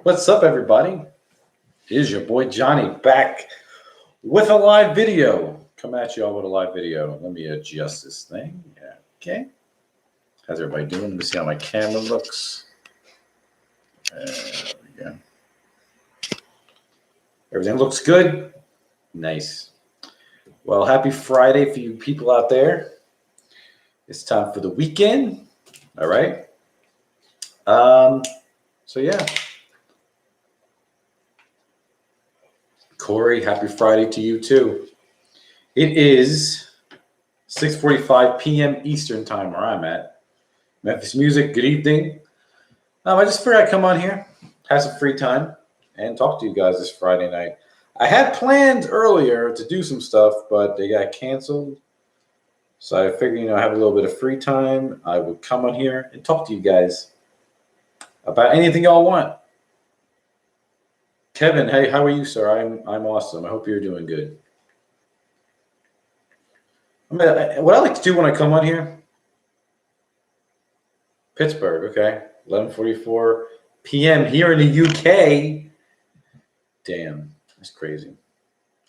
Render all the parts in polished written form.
What's up, everybody? It is your boy Johnny back with a live video. Come at y'all with a live video. Let me adjust this thing. Yeah, okay. How's everybody doing? Let me see how my camera looks. There we go. Everything looks good. Nice. Well, happy Friday for you people out there. It's time for the weekend. All right. So yeah. Corey, happy Friday to you too. It is 6:45 p.m. Eastern time where I'm at. Memphis Music, good evening. I just figured I'd come on here, have some free time, and talk to you guys this Friday night. I had planned earlier to do some stuff, but they got canceled. So I figured, I have a little bit of free time. I would come on here and talk to you guys about anything y'all want. Kevin, hey, how are you, sir? I'm awesome. I hope you're doing good. What I like to do when I come on here, Pittsburgh, okay, 11:44 p.m. here in the UK. Damn, that's crazy.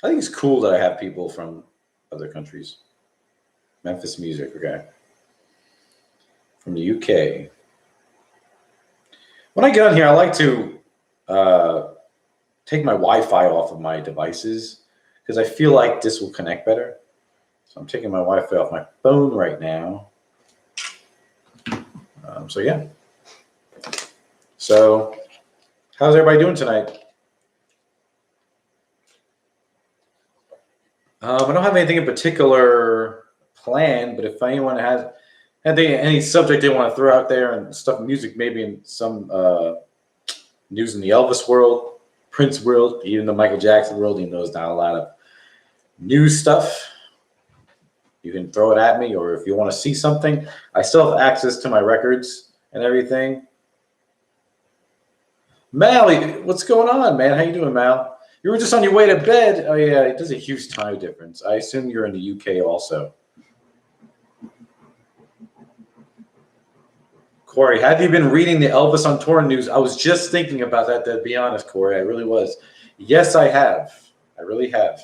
I think it's cool that I have people from other countries. Memphis Music, okay, from the UK. When I get on here, I like to take my Wi-Fi off of my devices because I feel like this will connect better. So I'm taking my Wi-Fi off my phone right now. So yeah. So how's everybody doing tonight? I don't have anything in particular planned, but if anyone has any subject they want to throw out there and stuff, music, maybe in some news in the Elvis world, Prince world, even the Michael Jackson world, even though there's not a lot of news stuff, you can throw it at me. Or if you want to see something, I still have access to my records and everything. Mal, what's going on, man? How you doing, Mal? You were just on your way to bed. Oh yeah, it does a huge time difference. I assume you're in the UK also. Corey, have you been reading the Elvis on Tour news? I was just thinking about that, to be honest, Corey. I really was. Yes, I have. I really have.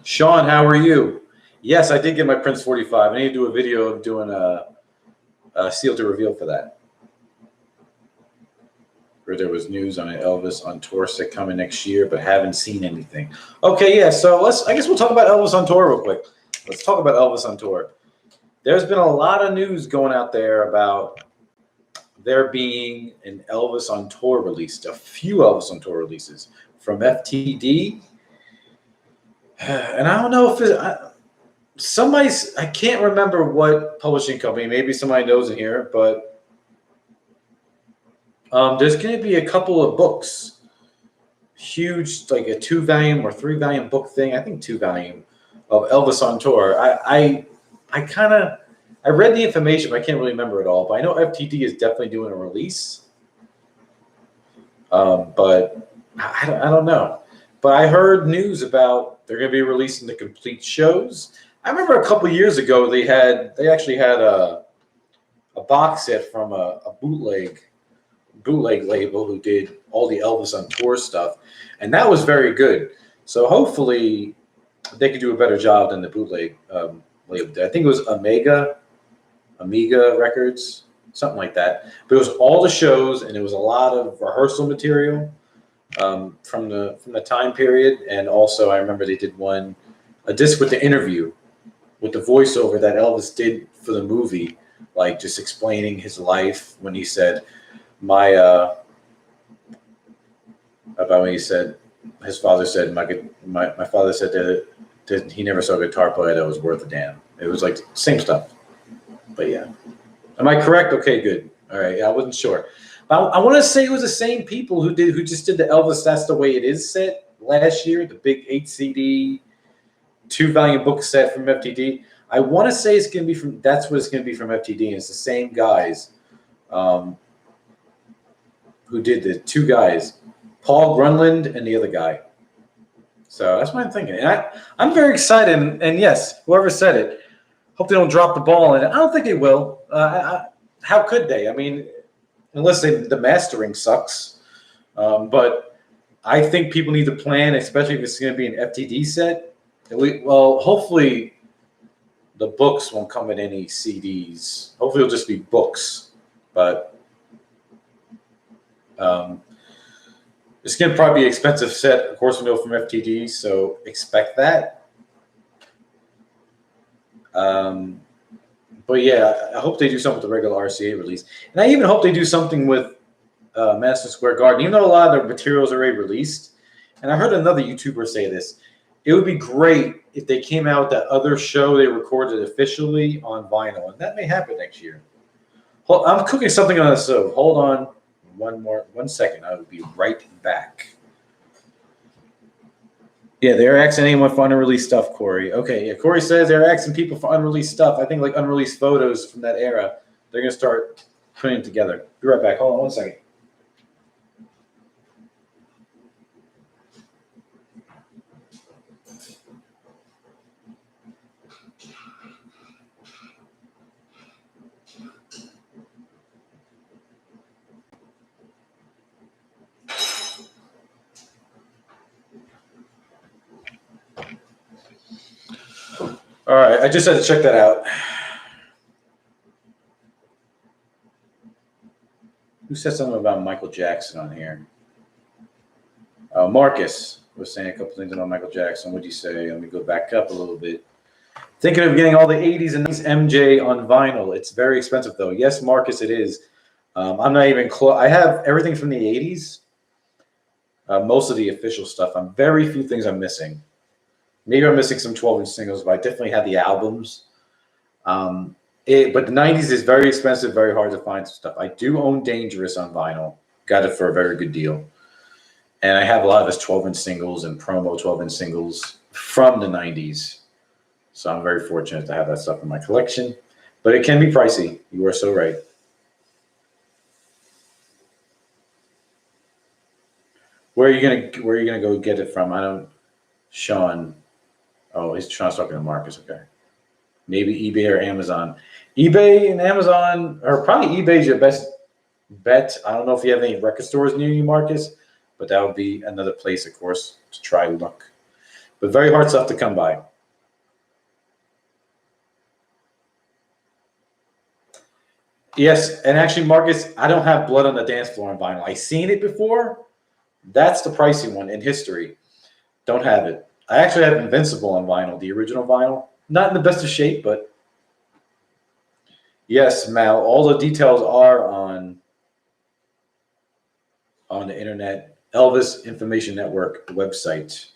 Sean, how are you? Yes, I did get my Prince 45. I need to do a video of doing a seal to reveal for that. Where there was news on an Elvis on tour set coming next year, but haven't seen anything. Okay, yeah. So I guess we'll talk about Elvis on tour real quick. Let's talk about Elvis on tour. There's been a lot of news going out there about there being an Elvis on tour released, a few Elvis on tour releases from FTD. And I don't know if I can't remember what publishing company, maybe somebody knows in here, but there's going to be a couple of books, huge, like a 2-volume or 3-volume book thing. I think 2-volume of Elvis on tour. I read the information, but I can't really remember it all. But I know FTD is definitely doing a release. But I don't know. But I heard news about they're going to be releasing the complete shows. I remember a couple years ago they actually had a box set from a bootleg label who did all the Elvis on tour stuff, and that was very good. So hopefully they could do a better job than the bootleg label did. I think it was Amiga Records, something like that. But it was all the shows, and it was a lot of rehearsal material from the time period. And also I remember they did a disc with the interview with the voiceover that Elvis did for the movie, like just explaining his life when he said about when he said his father said my father said that he never saw a guitar player that was worth a damn. It was like same stuff. But yeah, am I correct? Okay, good. All right, yeah, I wasn't sure. I want to say it was the same people who just did the Elvis That's the Way It Is set last year, the big 8-CD 2-volume book set from FTD. I want to say that's what it's going to be from FTD, and it's the same guys who did the two guys, Paul Grunland and the other guy. So that's what I'm thinking. And I'm very excited. And yes, whoever said it, hope they don't drop the ball. And I don't think they will. How could they? I mean, unless the mastering sucks. But I think people need to plan, especially if it's going to be an FTD set. Well, hopefully the books won't come in any CDs. Hopefully it'll just be books. But it's going to probably be an expensive set. Of course, we know from FTD, so expect that. But yeah, I hope they do something with the regular RCA release. And I even hope they do something with Madison Square Garden, even though a lot of their materials are already released. And I heard another YouTuber say this. It would be great if they came out with that other show they recorded officially on vinyl. And that may happen next year. I'm cooking something on the stove. Hold on one second. I will be right back. Yeah, they're asking anyone for unreleased stuff, Corey. Okay, yeah, Corey says they're asking people for unreleased stuff. I think like unreleased photos from that era. They're going to start putting them together. Be right back. Hold on 1 second. All right, I just had to check that out. Who said something about Michael Jackson on here? Marcus was saying a couple things about Michael Jackson. What'd you say? Let me go back up a little bit. Thinking of getting all the 80s and 90s MJ on vinyl. It's very expensive, though. Yes, Marcus, it is. I'm not even close. I have everything from the 80s, most of the official stuff. Very few things I'm missing. Maybe I'm missing some 12-inch singles, but I definitely have the albums. But the 90s is very expensive, very hard to find some stuff. I do own Dangerous on vinyl. Got it for a very good deal. And I have a lot of his 12-inch singles and promo 12-inch singles from the 90s. So I'm very fortunate to have that stuff in my collection. But it can be pricey. You are so right. Where are you gonna go get it from? I don't. Sean. Oh, Sean's talking to Marcus. Okay. Maybe eBay or Amazon. eBay and Amazon, or probably eBay is your best bet. I don't know if you have any record stores near you, Marcus, but that would be another place, of course, to try look. But very hard stuff to come by. Yes, and actually, Marcus, I don't have Blood on the Dance Floor on vinyl. I've seen it before. That's the pricey one in history. Don't have it. I actually have Invincible on vinyl, the original vinyl. Not in the best of shape, but yes, Mal, all the details are on the internet. Elvis Information Network website.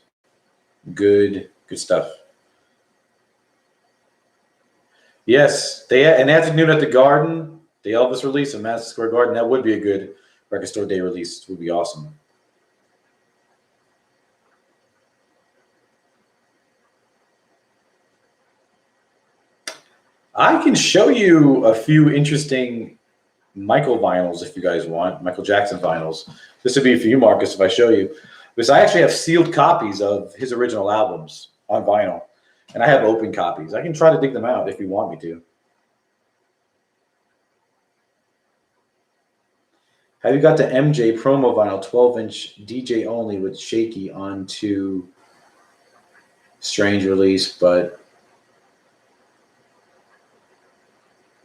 Good stuff. Yes, they have to do it at the Garden, the Elvis release in Madison Square Garden. That would be a good record store day release. It would be awesome. I can show you a few interesting Michael vinyls if you guys want, Michael Jackson vinyls. This would be for you, Marcus, if I show you. Because I actually have sealed copies of his original albums on vinyl. And I have open copies. I can try to dig them out if you want me to. Have you got the MJ promo vinyl 12-inch DJ only with Shaky onto strange release, but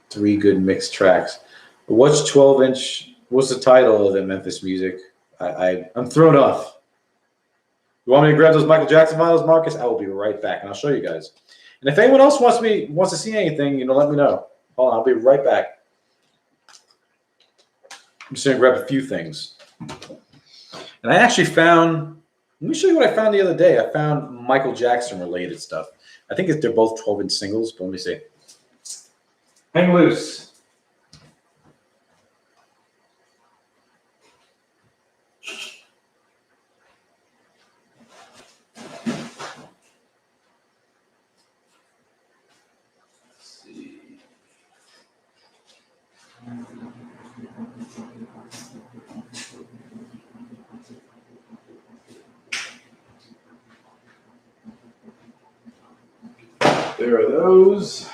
3 good mixed tracks? What's 12-inch? What's the title of it, Memphis Music? I'm thrown off. You want me to grab those Michael Jackson vinyls, Marcus? I will be right back, and I'll show you guys. And if anyone else wants to see anything, let me know. Hold on, I'll be right back. I'm just going to grab a few things. And I actually found, let me show you what I found the other day. I found Michael Jackson related stuff. I think they're both 12-inch singles, but let me see. Hang loose. There are those.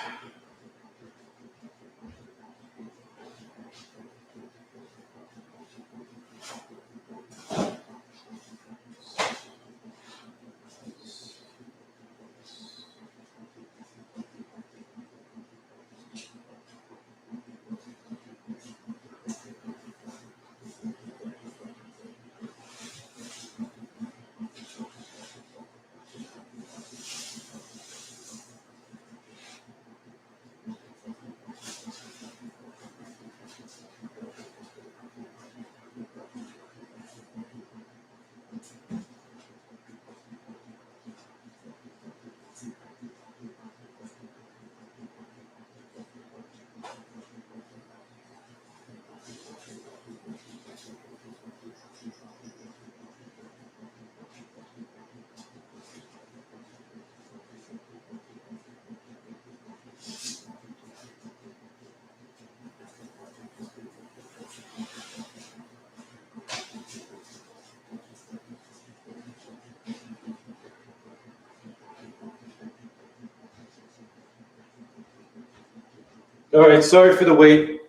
All right, sorry for the wait.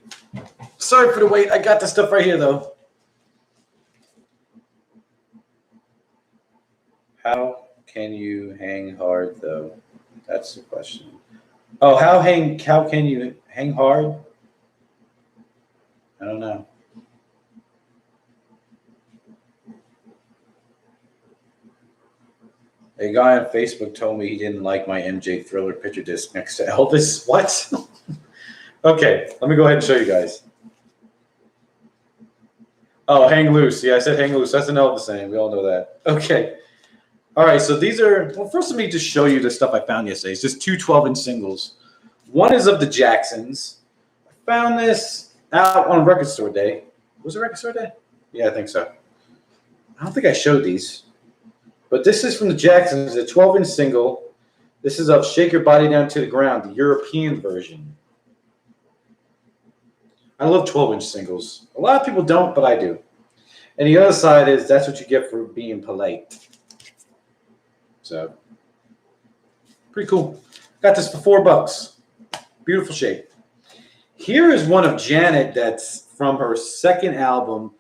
Sorry for the wait. I got the stuff right here, though. How can you hang hard, though? That's the question. Oh, how can you hang hard? I don't know. A guy on Facebook told me he didn't like my MJ Thriller picture disc next to Elvis. What? Okay, let me go ahead and show you guys. Oh, hang loose. Yeah, I said hang loose. That's an Elvis saying. We all know that. Okay. All right, so these are, well, first let me just show you the stuff I found yesterday. It's just two 12-inch singles. One is of the Jacksons. I found this out on Record Store Day. Was it Record Store Day? Yeah, I think so. I don't think I showed these. But this is from the Jacksons, a 12-inch single. This is of Shake Your Body Down to the Ground, the European version. I love 12-inch singles. A lot of people don't, but I do. And the other side is That's What You Get for Being Polite. So, pretty cool. Got this for $4. Beautiful shape. Here is one of Janet that's from her second album.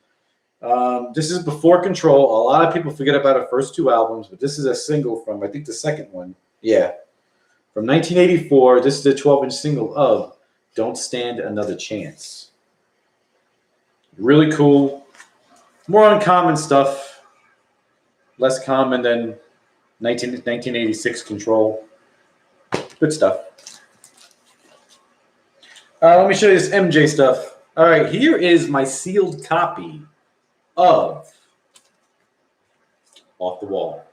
This is Before Control. A lot of people forget about her first two albums, but this is a single from, I think, the second one. Yeah. From 1984. This is the 12-inch single of Don't Stand Another Chance. Really cool. More uncommon stuff. Less common than 1986 Control. Good stuff. Let me show you this MJ stuff. All right, here is my sealed copy of Off the Wall.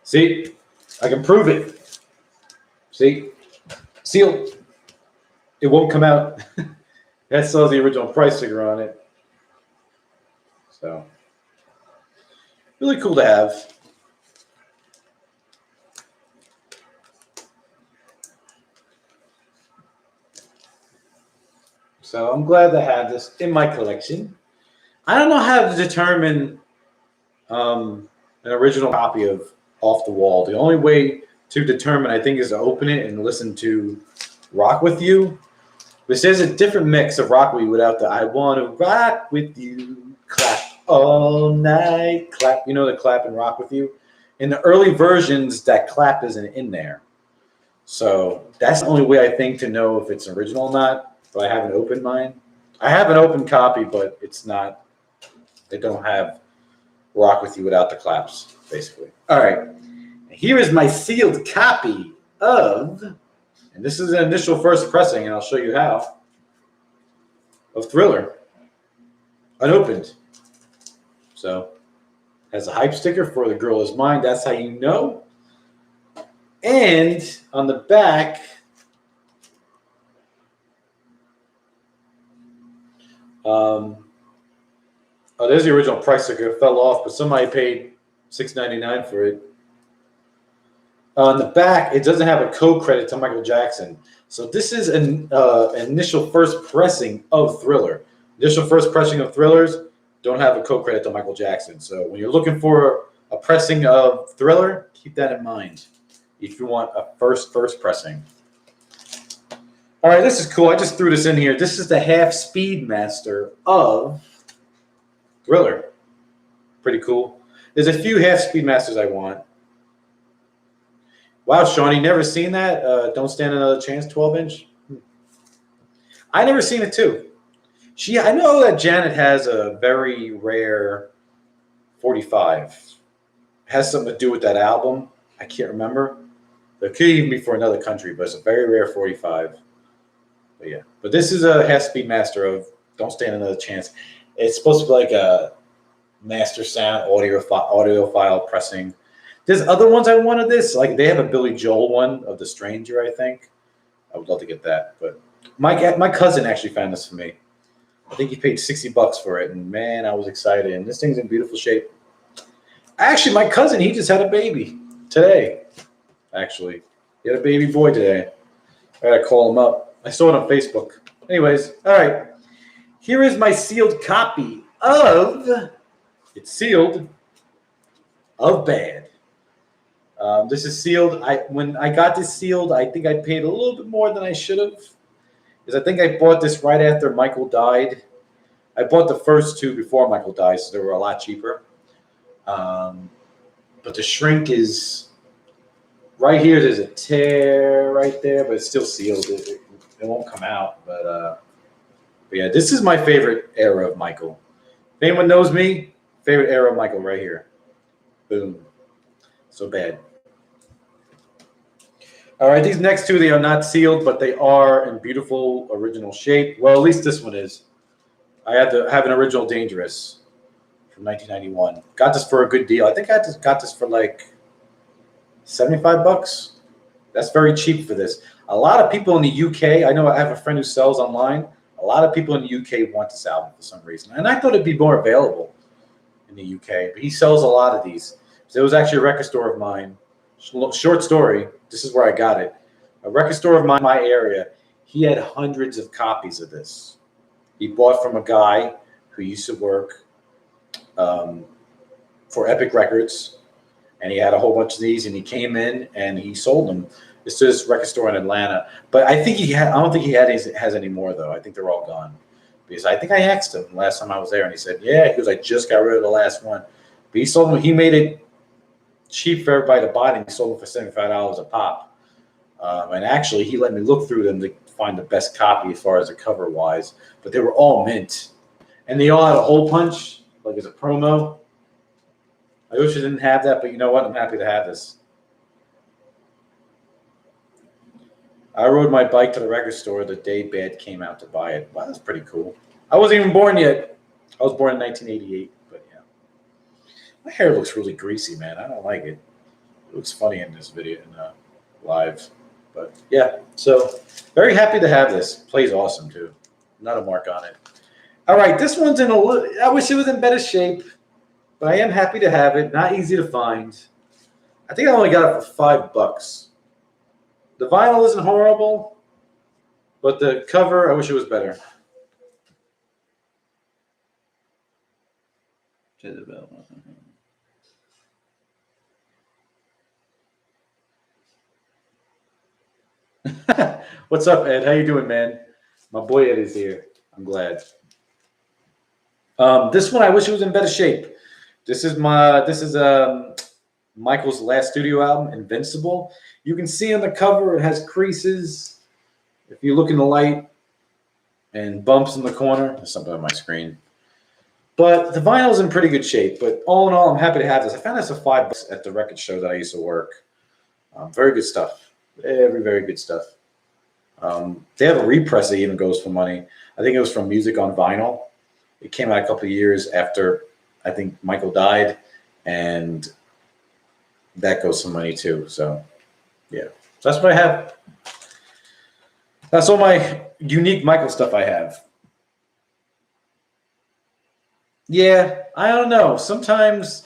See, I can prove it. See, sealed. It won't come out. That still has the original price sticker on it. So, really cool to have. So I'm glad to have this in my collection. I don't know how to determine an original copy of Off the Wall. The only way to determine, I think, is to open it and listen to Rock With You. Which there's a different mix of Rock With You without the I Want to Rock With You, clap all night, clap. You know the clap and Rock With You? In the early versions, that clap isn't in there. So that's the only way I think to know if it's original or not. But I haven't opened mine. I have an open copy, but it's not, they don't have Rock With You without the claps, basically. All right. Here is my sealed copy of, and this is an initial first pressing, and I'll show you how, of Thriller. Unopened. So, has a hype sticker for The Girl Is Mine. That's how you know. And on the back, oh, there's the original price sticker. It fell off, but somebody paid $6.99 for it. On the back, it doesn't have a code credit to Michael Jackson. So this is an initial first pressing of Thriller. Initial first pressing of Thrillers don't have a code credit to Michael Jackson. So when you're looking for a pressing of Thriller, keep that in mind. if you want a first pressing. All right, this is cool. I just threw this in here. This is the half speed master of Thriller. Pretty cool. There's a few half speed masters I want. Wow, Shawnee, never seen that? Don't Stand Another Chance 12-inch? I never seen it too. I know that Janet has a very rare 45. It has something to do with that album. I can't remember. It could even be for another country, but it's a very rare 45. But yeah, but this is a half speed master of Don't Stand Another Chance. It's supposed to be like a master sound audiophile pressing. There's other ones I wanted this. Like they have a Billy Joel one of The Stranger, I think. I would love to get that. But my cousin actually found this for me. I think he paid $60 for it, and man, I was excited. And this thing's in beautiful shape. Actually, my cousin, he just had a baby today. Actually, he had a baby boy today. I gotta call him up. I saw it on Facebook. Anyways, all right. Here is my sealed copy of. It's sealed. Of Bad. This is sealed. When I got this sealed, I think I paid a little bit more than I should have. Because I think I bought this right after Michael died. I bought the first two before Michael died, so they were a lot cheaper. But the shrink is right here. There's a tear right there, but it's still sealed. It won't come out. But yeah, this is my favorite era of Michael. If anyone knows me, favorite era of Michael right here. Boom. So bad. All right, these next two, they are not sealed, but they are in beautiful original shape. Well, at least this one is. I had to have an original Dangerous from 1991. Got this for a good deal. I think I got this for like $75. That's very cheap for this. A lot of people in the UK, I know I have a friend who sells online. A lot of people in the UK want this album for some reason. And I thought it'd be more available in the UK, but he sells a lot of these. So it was actually a record store of mine. Short story. This is where I got it. A record store of my area. He had hundreds of copies of this. He bought from a guy who used to work for Epic Records, and he had a whole bunch of these. And he came in and he sold them. It's this record store in Atlanta. But I think I don't think he has any more though. I think they're all gone. Because I think I asked him last time I was there, and he said, "Yeah." He goes, "I just got rid of the last one." But he sold them. He made it cheap for everybody to buy, and he sold them for $75 a pop. And actually, he let me look through them to find the best copy as far as the cover wise. But they were all mint, and they all had a hole punch, like as a promo. I wish I didn't have that, but you know what? I'm happy to have this. I rode my bike to the record store the day Bad came out to buy it. Wow, that's pretty cool. I wasn't even born yet. I was born in 1988, but yeah. My hair looks really greasy, man. I don't like it. It looks funny in this video, live. But yeah, so very happy to have this. Plays awesome, too. Not a mark on it. All right, this one's in a little, I wish it was in better shape, but I am happy to have it. Not easy to find. I think I only got it for $5. The vinyl isn't horrible, but the cover, I wish it was better. What's up, Ed? How you doing, man? My boy Ed is here. I'm glad. This one, I wish it was in better shape. This is Michael's last studio album, Invincible. You can see on the cover it has creases. If you look in the light, and bumps in the corner. There's something on my screen. But the vinyl's in pretty good shape. But all in all, I'm happy to have this. I found this for $5 at the record show that I used to work. Very good stuff. Very, very good stuff. They have a repress that even goes for money. I think it was from Music on Vinyl. It came out a couple of years after, I think, Michael died. And that goes for money too. So, yeah. So that's what I have. That's all my unique Michael stuff I have. Yeah, I don't know. Sometimes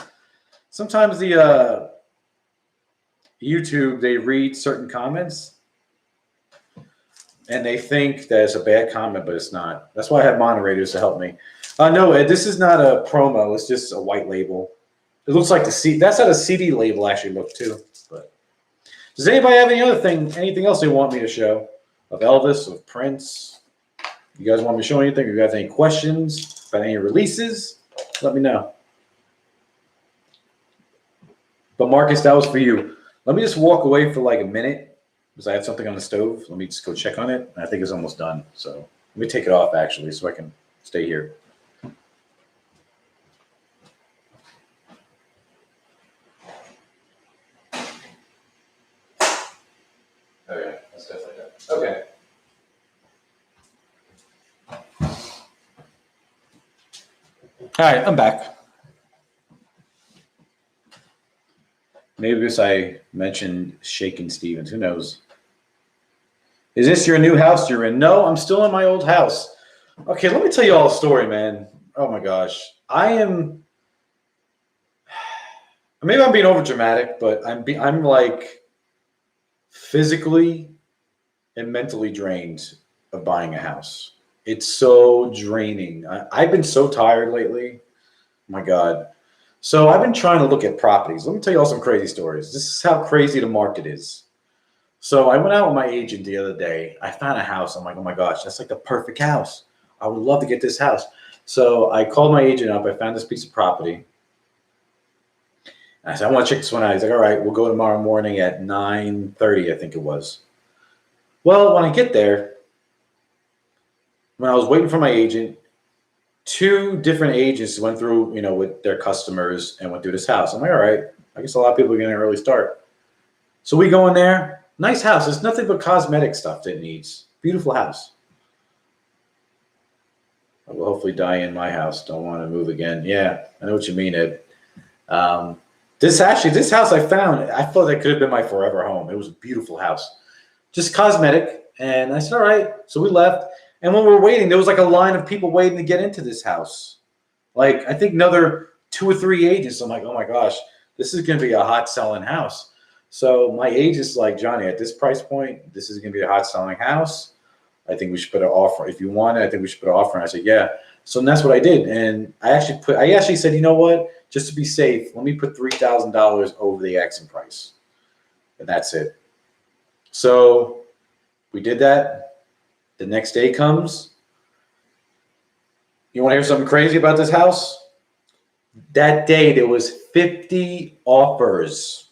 the YouTube, they read certain comments and they think that it's a bad comment, but it's not. That's why I have moderators to help me. No, Ed, this is not a promo. It's just a white label. It looks like the CD. That's how the CD label actually looked too. But Does anybody have anything else they want me to show of Elvis, of Prince? You guys want me to show anything? If you guys have any questions about any releases, let me know. But Marcus, that was for you. Let me just walk away for like a minute because I have something on the stove. Let me just go check on it. I think it's almost done. So let me take it off actually so I can stay here. Okay, that's definitely done. Okay. All right, I'm back. Maybe because I mentioned Shakin' Stevens. Who knows? Is this your new house you're in? No, I'm still in my old house. Okay, let me tell you all a story, man. Oh my gosh. Maybe I'm being over dramatic, but I'm like physically and mentally drained of buying a house. It's so draining. I've been so tired lately. My God. So I've been trying to look at properties. Let me tell you all some crazy stories. This is how crazy the market is. So I went out with my agent the other day. I found a house. I'm like, oh my gosh, that's like the perfect house. I would love to get this house. So I called my agent up. I found this piece of property. And I said, I want to check this one out. He's like, all right, we'll go tomorrow morning at 9:30, I think it was. Well, when I get there, when I was waiting for my agent, 2 different agents went through, with their customers and went through this house. I'm like, all right, I guess a lot of people are getting an early start. So we go in there, nice house. There's nothing but cosmetic stuff that it needs. Beautiful house. I will hopefully die in my house. Don't want to move again. Yeah, I know what you mean, Ed. This house I found, I thought that could have been my forever home. It was a beautiful house. Just cosmetic. And I said, all right. So we left. And when we were waiting, there was like a line of people waiting to get into this house. Like, I think another 2 or 3 agents. I'm like, oh my gosh, this is going to be a hot selling house. So my agent's like, Johnny, at this price point, this is going to be a hot selling house. I think we should put an offer. If you want it, I think we should put an offer. And I said, yeah. So that's what I did. And I actually said, you know what? Just to be safe, let me put $3,000 over the asking price. And that's it. So we did that. The next day comes. You want to hear something crazy about this house? That day, there was 50 offers.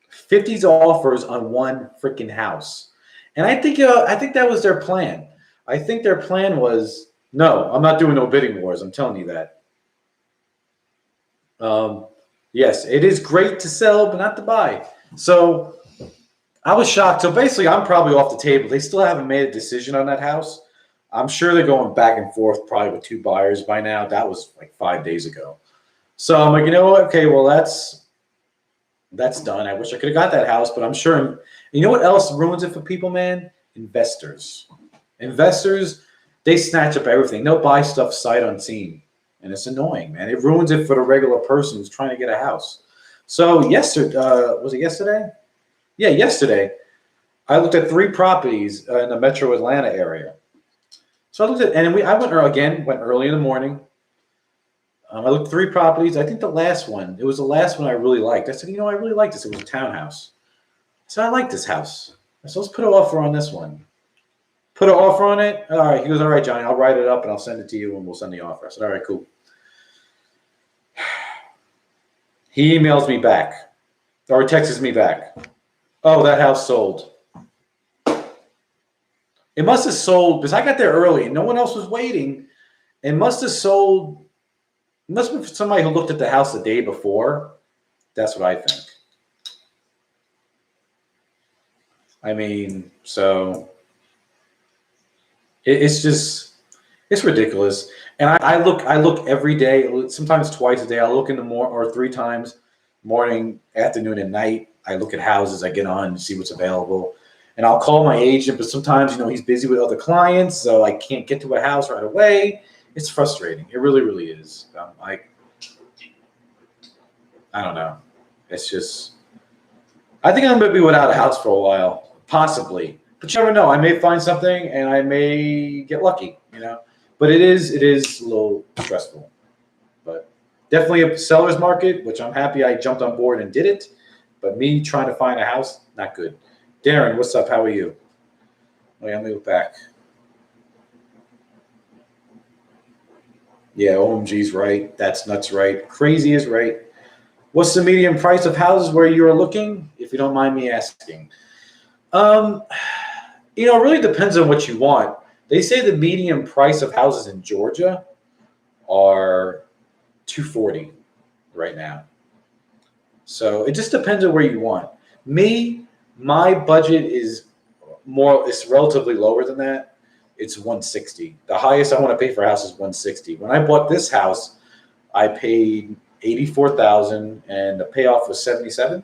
50 offers on one freaking house. And I think that was their plan. I think their plan was, no, I'm not doing no bidding wars. I'm telling you that. Yes, it is great to sell, but not to buy. So I was shocked. So basically, I'm probably off the table. They still haven't made a decision on that house. I'm sure they're going back and forth probably with 2 buyers by now. That was like 5 days ago. So I'm like, you know what? Okay, well, that's done. I wish I could have got that house, but I'm sure. You know what else ruins it for people, man? Investors. Investors, they snatch up everything. They'll buy stuff sight unseen. And it's annoying, man. It ruins it for the regular person who's trying to get a house. So yesterday, was it yesterday? Yeah, yesterday, I looked at 3 properties in the Metro Atlanta area. So I looked at, and I went early in the morning. I looked at 3 properties. I think it was the last one I really liked. I said, I really like this. It was a townhouse. So I like this house. So let's put an offer on this one. Put an offer on it. All right. He goes, all right, Johnny, I'll write it up and I'll send it to you and we'll send the offer. I said, all right, cool. He emails me back or texts me back. Oh, that house sold. It must have sold because I got there early and no one else was waiting. It must have sold. It must have been somebody who looked at the house the day before. That's what I think. I mean, so it's ridiculous. And I look every day, sometimes twice a day. I look in the morning or 3 times, morning, afternoon, and night. I look at houses. I get on and see what's available. And I'll call my agent, but sometimes, he's busy with other clients, so I can't get to a house right away. It's frustrating. It really, really is. I don't know. It's just, I think I'm going to be without a house for a while, possibly. But you never know. I may find something and I may get lucky, But it is a little stressful. But definitely a seller's market, which I'm happy I jumped on board and did it. But me trying to find a house, not good. Darren, what's up? How are you? Oh, yeah, let me look back. Yeah, OMG's right. That's nuts right. Crazy is right. What's the median price of houses where you are looking, if you don't mind me asking? It really depends on what you want. They say the median price of houses in Georgia are $240 right now. So it just depends on where you want. My budget is it's relatively lower than that. It's $160. The highest I want to pay for a house is $160. When I bought this house, I paid $84,000 and the payoff was $77.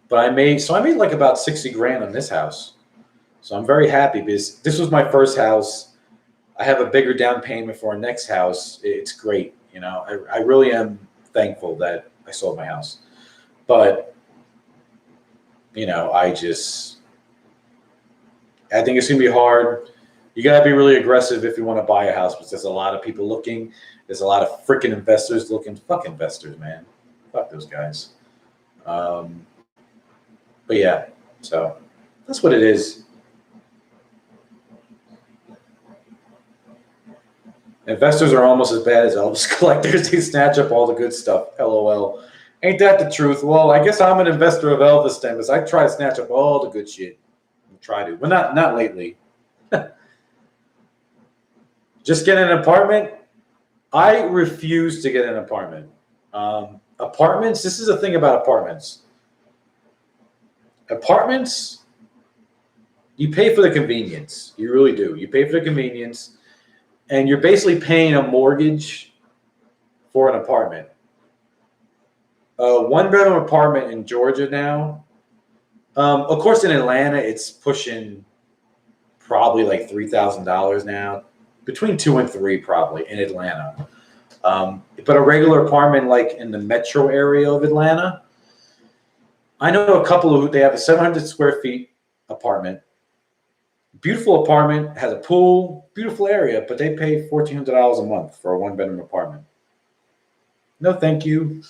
But I made like about 60 grand on this house. So I'm very happy because this was my first house. I have a bigger down payment for our next house. It's great. I really am thankful that I sold my house. But, I think it's going to be hard. You got to be really aggressive if you want to buy a house because there's a lot of people looking. There's a lot of freaking investors looking. Fuck investors, man. Fuck those guys. But yeah, so that's what it is. Investors are almost as bad as Elvis collectors. They snatch up all the good stuff. LOL. Ain't that the truth? Well, I guess I'm an investor of Elvis then, because I try to snatch up all the good shit. I try to, but not lately. Just get an apartment. I refuse to get an apartment. Apartments. This is the thing about apartments. Apartments. You pay for the convenience. You really do. You pay for the convenience. And you're basically paying a mortgage for an apartment. A one-bedroom apartment in Georgia now. Of course, in Atlanta, it's pushing probably like $3,000 now. Between 2 and 3 probably in Atlanta. But a regular apartment like in the metro area of Atlanta, I know a couple who they have a 700 square feet apartment. Beautiful apartment, has a pool, beautiful area, but they pay $1,400 a month for a one-bedroom apartment. No, thank you.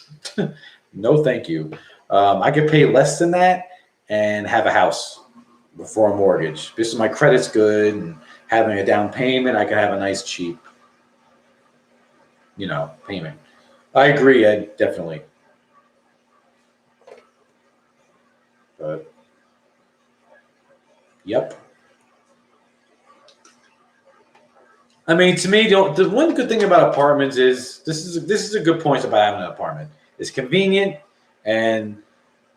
No, thank you. I could pay less than that and have a house before a mortgage. This is my credit's good, and having a down payment, I can have a nice, cheap, payment. I agree, Ed, definitely. But, yep. I mean, to me, the one good thing about apartments is this is a good point about having an apartment. It's convenient, and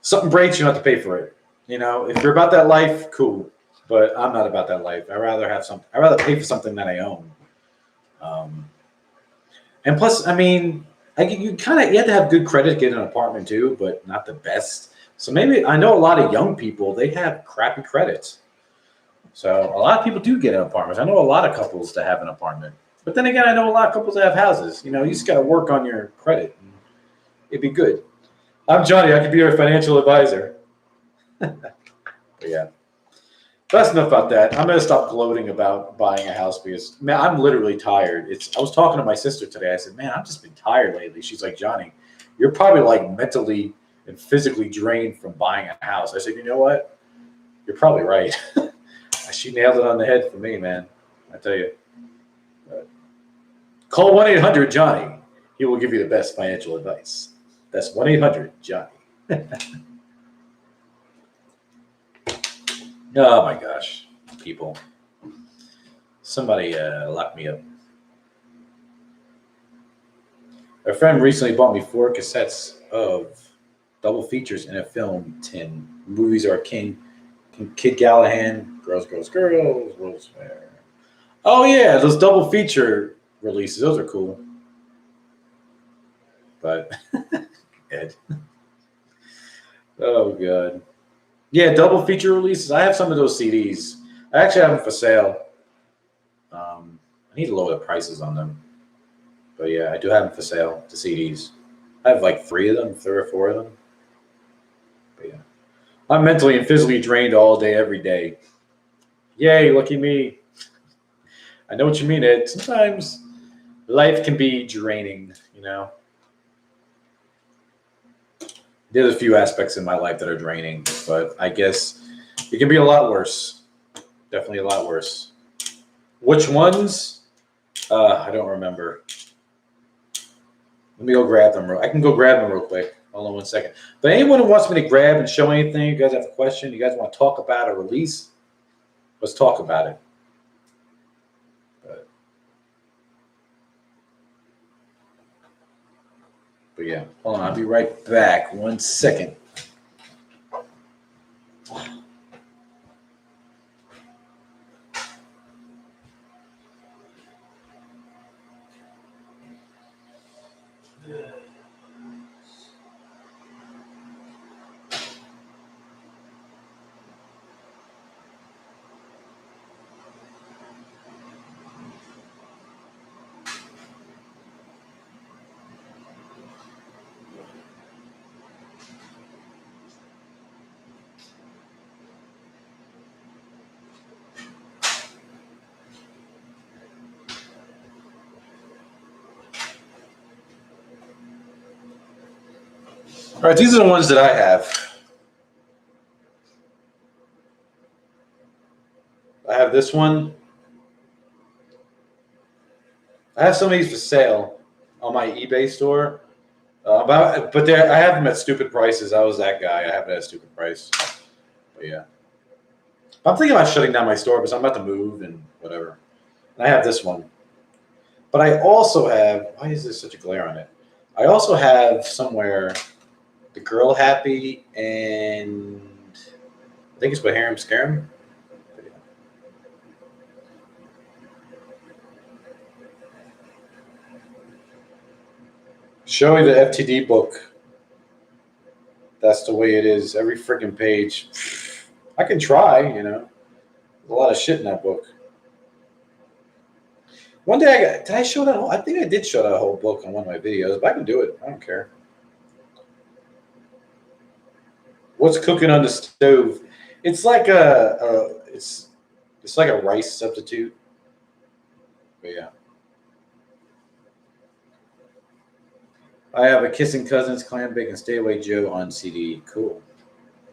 something breaks, you don't have to pay for it. If you're about that life, cool. But I'm not about that life. I'd rather pay for something that I own. And plus, I mean, you have to have good credit to get an apartment too, but not the best. So maybe I know a lot of young people, they have crappy credits. So a lot of people do get an apartment. I know a lot of couples that have an apartment. But then again, I know a lot of couples that have houses. You just got to work on your credit. And it'd be good. I'm Johnny. I could be your financial advisor. But yeah. That's enough about that. I'm going to stop gloating about buying a house because, man, I'm literally tired. I was talking to my sister today. I said, man, I've just been tired lately. She's like, Johnny, you're probably like mentally and physically drained from buying a house. I said, you know what? You're probably right. She nailed it on the head for me, man. I tell you. Call 1-800-JOHNNY. He will give you the best financial advice. That's 1-800-JOHNNY. Oh, my gosh. People. Somebody locked me up. A friend recently bought me 4 cassettes of double features in a film tin. Movies are king. Kid Gallahan, Girls, Girls, Girls, World's Fair. Oh, yeah, those double feature releases. Those are cool. But, Ed. Oh, God. Yeah, double feature releases. I have some of those CDs. I actually have them for sale. I need to lower the prices on them. But, yeah, I do have them for sale, the CDs. I have like 3 of them, 3 or 4 of them. But, yeah. I'm mentally and physically drained all day, every day. Yay, lucky me. I know what you mean, Ed. Sometimes life can be draining, There's a few aspects in my life that are draining, but I guess it can be a lot worse. Definitely a lot worse. Which ones? I don't remember. Let me go grab them. I can go grab them real quick. Hold on 1 second. But anyone who wants me to grab and show anything, you guys have a question, you guys want to talk about a release, let's talk about it. But yeah, hold on. I'll be right back. 1 second. All right, these are the ones that I have. I have this one. I have some of these for sale on my eBay store. But I have them at stupid prices. I was that guy. I have it at a stupid price. But yeah. I'm thinking about shutting down my store because I'm about to move and whatever. And I have this one. But I also have, why is there such a glare on it? I also have somewhere the Girl Happy and I think it's by Harem Scarum. Show you the FTD book. That's the way it is. Every freaking page. I can try, you know. There's a lot of shit in that book. One day, did I show that whole? I think I did show that whole book on one of my videos, but I can do it. I don't care. What's cooking on the stove? It's like it's like a rice substitute. But yeah. I have a Kissing Cousins, Clam Bacon, Stay Away Joe on CD. Cool.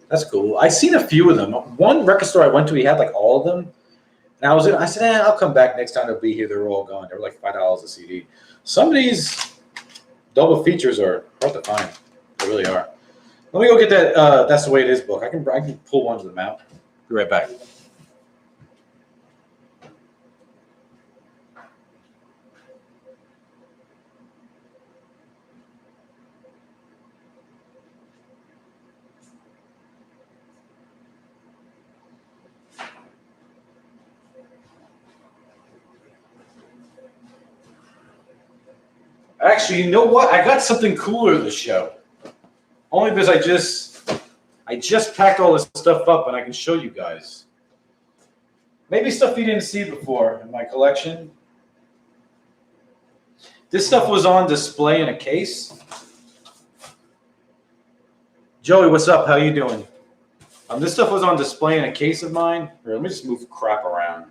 That's cool. I seen a few of them. One record store I went to, he had like all of them. And I said, I'll come back next time they'll be here. They're all gone. They're like $5 a CD. Some of these double features are hard to find. They really are. Let me go get that That's the Way It Is book. I can pull one of them out. Be right back. Actually, you know what? I got something cooler this show. Only because I just packed all this stuff up and I can show you guys. Maybe stuff you didn't see before in my collection. This stuff was on display in a case. Joey, what's up? How you doing? This stuff was on display in a case of mine. Here, let me just move crap around.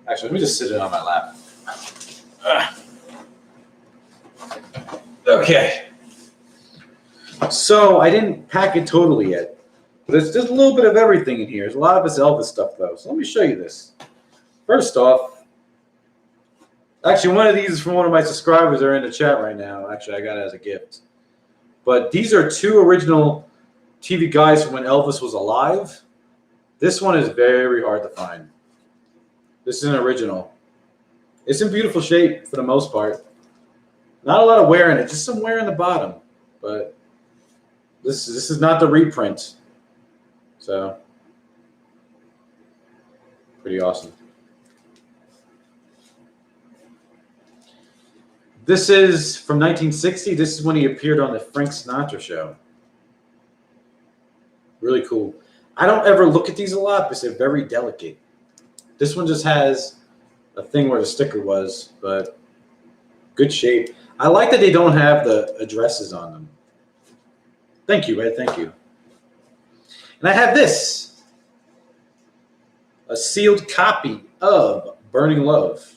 Actually, let me just sit it on my lap. Okay. So I didn't pack it totally yet. But there's just a little bit of everything in here. There's a lot of this Elvis stuff, though. So let me show you this. First off, actually, one of these is from one of my subscribers that are in the chat right now. Actually, I got it as a gift. But these are two original TV guides from when Elvis was alive. This one is very hard to find. This is an original. It's in beautiful shape for the most part. Not a lot of wear in it, just some wear in the bottom. But this is not the reprint. So, pretty awesome. This is from 1960. This is when he appeared on the Frank Sinatra show. Really cool. I don't ever look at these a lot because they're very delicate. This one just has a thing where the sticker was, but good shape. I like that they don't have the addresses on them. Thank you, Ed. Thank you. And I have this. A sealed copy of Burning Love.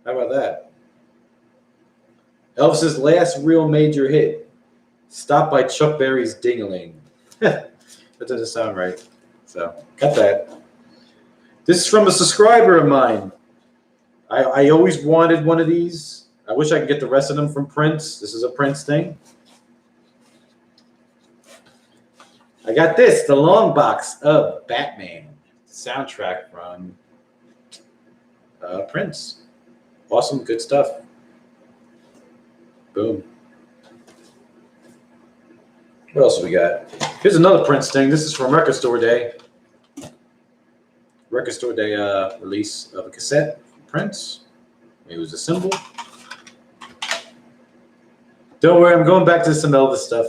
How about that? Elvis's last real major hit. Stop by Chuck Berry's Ding-a-ling. That doesn't sound right. So, got that. This is from a subscriber of mine. I always wanted one of these. I wish I could get the rest of them from Prince. This is a Prince thing. I got this, the long box of Batman. Soundtrack from Prince. Awesome, good stuff. Boom. What else we got? Here's another Prince thing. This is from Record Store Day. Record Store Day release of a cassette from Prince. It was a symbol. Don't worry, I'm going back to some Elvis stuff.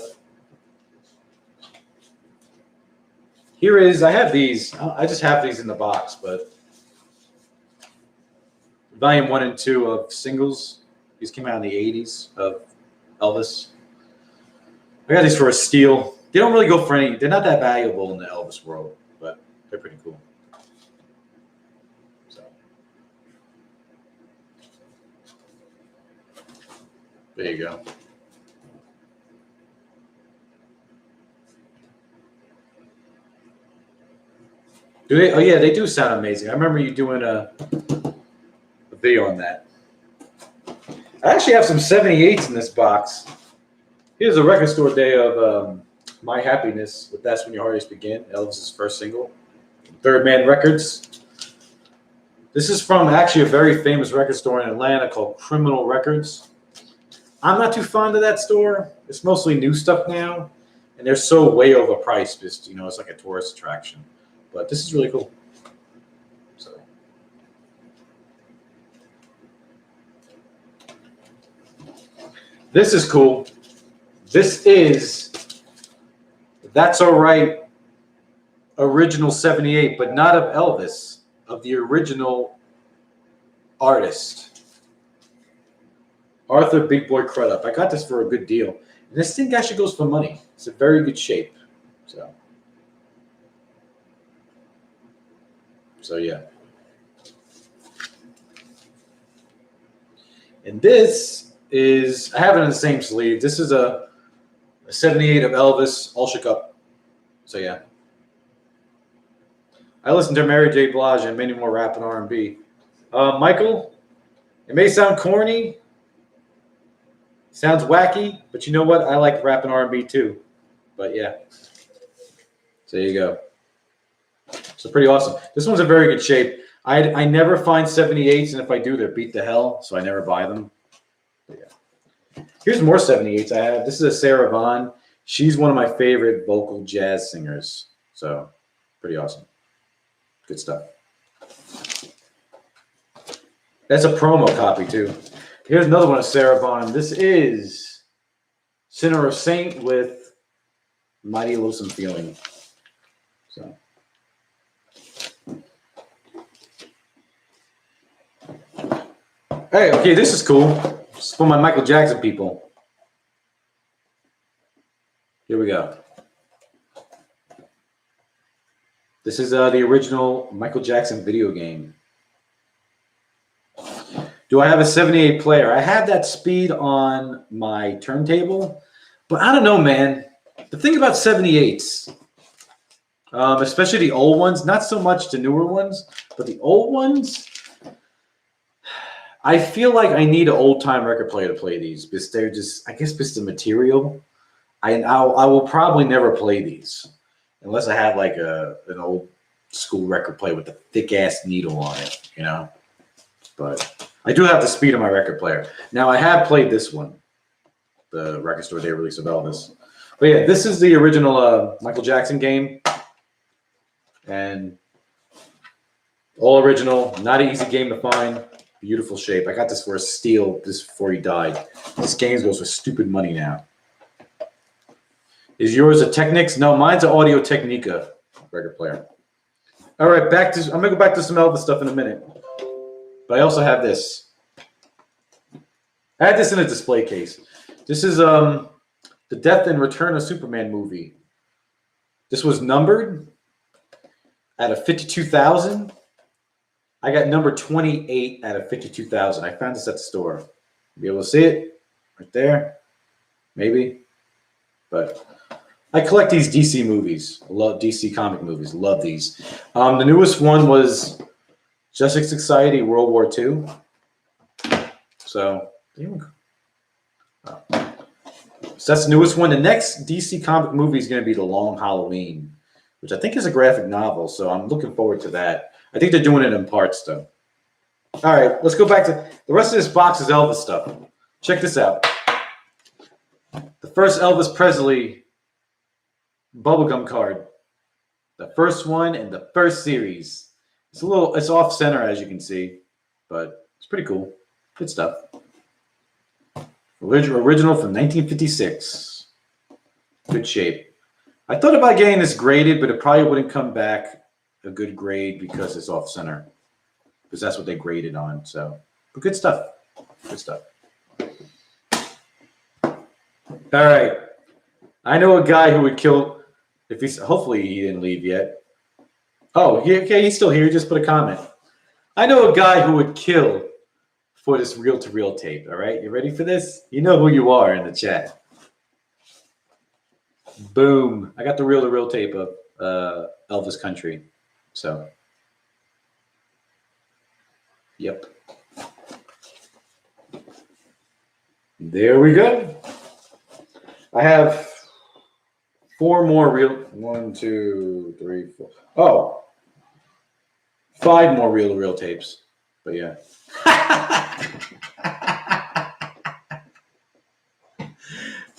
Here is, I have these. I just have these in the box, but volume 1 and 2 of singles. These came out in the 80s of Elvis. I got these for a steal. They don't really go for any, they're not that valuable in the Elvis world, but they're pretty cool. So, there you go. Do they? Oh yeah, they do sound amazing. I remember you doing a video on that. I actually have some 78s in this box. Here's a Record Store Day of My Happiness with That's When Your Heart Is Begin, Elvis's first single. Third Man Records. This is from actually a very famous record store in Atlanta called Criminal Records. I'm not too fond of that store. It's mostly new stuff now, and they're so way overpriced. Just, you know, it's like a tourist attraction. But this is really cool. So, this is cool. This is That's Alright original 78, but not of Elvis, of the original artist, Arthur Big Boy Crudup. I got this for a good deal. And this thing actually goes for money. It's a very good shape. So yeah. And this is, I have it in the same sleeve. This is a 78 of Elvis, all shook up. So yeah. I listen to Mary J. Blige and many more rap and R&B. Michael, it may sound corny, sounds wacky, but you know what? I like rap and R&B too. But yeah. So there you go. So pretty awesome. This one's in very good shape. I never find 78s, and if I do, they're beat to hell, so I never buy them. But yeah. Here's more 78s I have. This is a Sarah Vaughan. She's one of my favorite vocal jazz singers. So pretty awesome. Good stuff. That's a promo copy, too. Here's another one of Sarah Vaughan. This is Sinner or Saint with Mighty Lonesome Feeling. So. Hey, okay, this is cool. This is for my Michael Jackson people. Here we go. This is the original Michael Jackson video game. Do I have a 78 player? I have that speed on my turntable, but I don't know, man. The thing about 78s, especially the old ones, not so much the newer ones, but the old ones, I feel like I need an old-time record player to play these because they're just, I guess, because the material. I will probably never play these unless I have like an old school record player with a thick-ass needle on it, you know. But I do have the speed of my record player. Now, I have played this one, the Record Store Day release of Elvis. But yeah, this is the original Michael Jackson game. And all original, not an easy game to find. Beautiful shape. I got this for a steal just before he died. This game goes for stupid money now. Is yours a Technics? No, mine's an Audio Technica record player. All right, I'm going to go back to some Elvis stuff in a minute. But I also have this. I had this in a display case. This is the Death and Return of Superman movie. This was numbered out of 52,000. I got number 28 out of 52,000. I found this at the store. You'll be able to see it right there. Maybe. But I collect these DC movies. I love DC comic movies. Love these. The newest one was Justice Society World War II. So that's the newest one. The next DC comic movie is going to be The Long Halloween, which I think is a graphic novel. So I'm looking forward to that. I think they're doing it in parts, though. All right, let's go back to the rest of this box is Elvis stuff. Check this out. The first Elvis Presley bubblegum card. The first one in the first series. It's off center, as you can see, but it's pretty cool. Good stuff. Original from 1956. Good shape. I thought about getting this graded, but it probably wouldn't come back a good grade because it's off center. Because that's what they graded on. So, but good stuff. Good stuff. All right. I know a guy who would kill if he's. Hopefully he didn't leave yet. Oh, okay. He's still here. He just put a comment. I know a guy who would kill for this reel-to-reel tape. All right, you ready for this? You know who you are in the chat. Boom! I got the reel-to-reel tape of Elvis Country. So, yep. There we go. I have 4 more reel. 1, 2, 3, 4. Oh, 5 more reel-to-reel tapes. But yeah.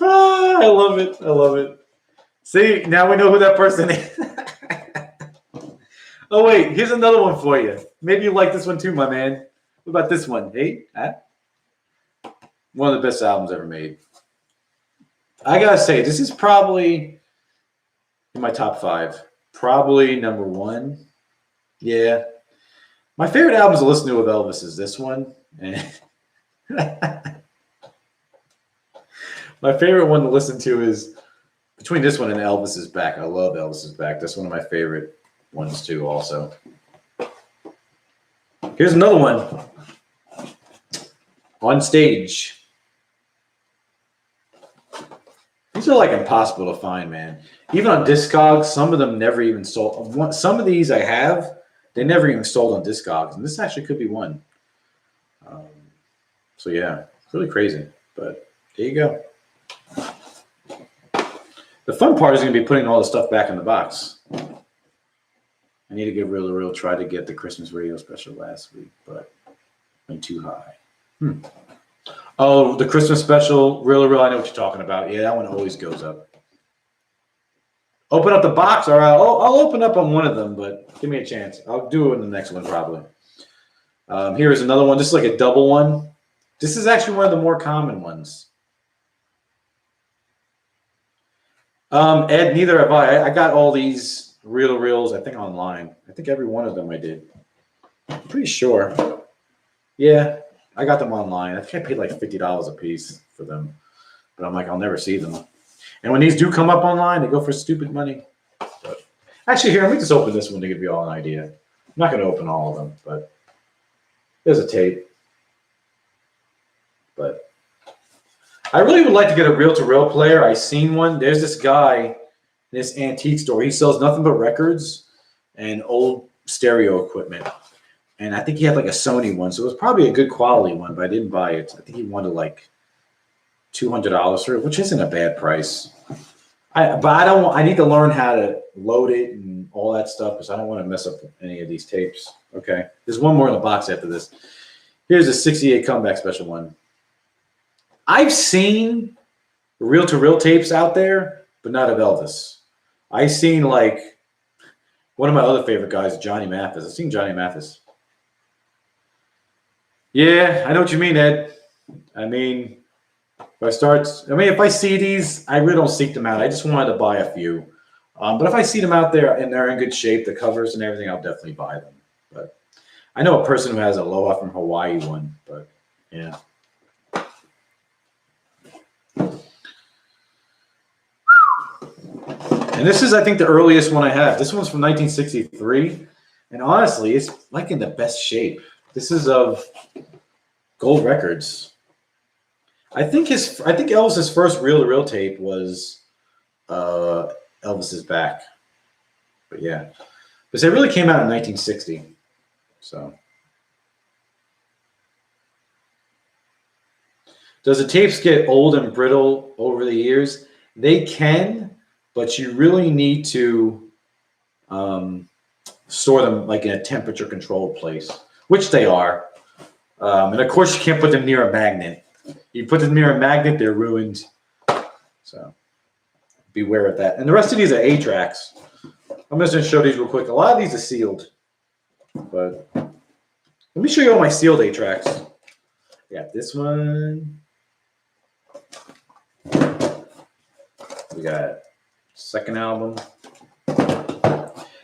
I love it. I love it. See, now we know who that person is. Oh, wait. Here's another one for you. Maybe you like this one too, my man. What about this one? Hey? Huh? One of the best albums ever made. I got to say, this is probably in my top 5. Probably number 1. Yeah. My favorite albums to listen to of Elvis is this one. My favorite one to listen to is between this one and Elvis is Back. I love Elvis is Back. That's one of my favorite ones too also. Here's another one. On Stage. These are like impossible to find, man. Even on Discogs, some of them never even sold. Some of these I have. They never even sold on Discogs, and this actually could be one. So yeah, it's really crazy. But there you go. The fun part is going to be putting all the stuff back in the box. I need to give real try to get the Christmas radio special last week, but went too high. Oh, the Christmas special, real. I know what you're talking about. Yeah, that one always goes up. Open up the box. All right, I'll open up on one of them, but give me a chance. I'll do it in the next one probably. Here's another one. This is like a double one. This is actually one of the more common ones. Ed, neither have I. I got all these reel-to-reels, I think, online. I think every one of them I did. I'm pretty sure. Yeah, I got them online. I think I paid like $50 a piece for them. But I'm like, I'll never see them. And when these do come up online, they go for stupid money. But actually, here, let me just open this one to give you all an idea. I'm not going to open all of them, but there's a tape. But I really would like to get a reel-to-reel player. I seen one. There's this guy in this antique store. He sells nothing but records and old stereo equipment. And I think he had like a Sony one, so it was probably a good quality one, but I didn't buy it. I think he wanted like $200 for it, which isn't a bad price. I need to learn how to load it and all that stuff because I don't want to mess up any of these tapes. Okay, there's one more in the box after this. Here's a 68 comeback special one. I've seen reel-to-reel tapes out there, but not of Elvis. I've seen like one of my other favorite guys, Johnny Mathis. I've seen Johnny Mathis. Yeah, I know what you mean, Ed. I mean, if I see these, I really don't seek them out. I just wanted to buy a few. But if I see them out there and they're in good shape, the covers and everything, I'll definitely buy them. But I know a person who has a Aloha from Hawaii one, but yeah. And this is, I think, the earliest one I have. This one's from 1963. And honestly, it's like in the best shape. This is of Gold Records. I think Elvis's first reel-to-reel tape was Elvis is Back. But yeah, because it really came out in 1960. So, does the tapes get old and brittle over the years? They can, but you really need to store them like in a temperature controlled place, which they are. And of course, you can't put them near a magnet. You put them near a magnet, they're ruined. So beware of that. And the rest of these are 8-tracks. I'm just going to show these real quick. A lot of these are sealed, but let me show you all my sealed 8-tracks. I got this one. We got second album.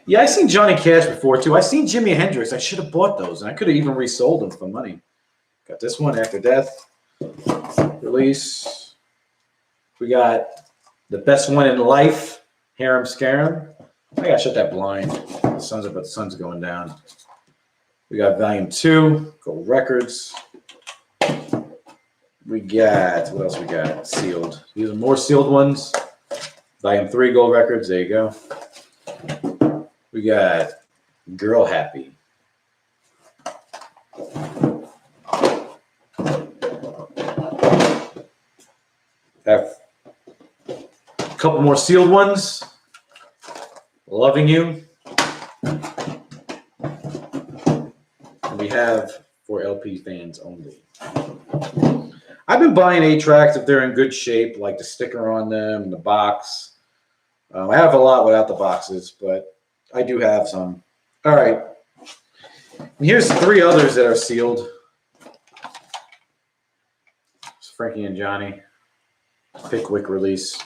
Yeah, I seen Johnny Cash before too. I seen Jimi Hendrix. I should have bought those, and I could have even resold them for money. Got this one, After Death release. We got The Best One in Life, Harem Scarum. I gotta shut that blind. The sun's going down. We got Volume 2, Gold Records. We got, what else we got? Sealed. These are more sealed ones. Volume 3, Gold Records. There you go. We got Girl Happy. Have a couple more sealed ones. Loving You. And we have for LP fans only. I've been buying 8-tracks if they're in good shape, like the sticker on them, the box. I have a lot without the boxes, but I do have some. All right. And here's 3 others that are sealed. It's Frankie and Johnny. Pickwick release.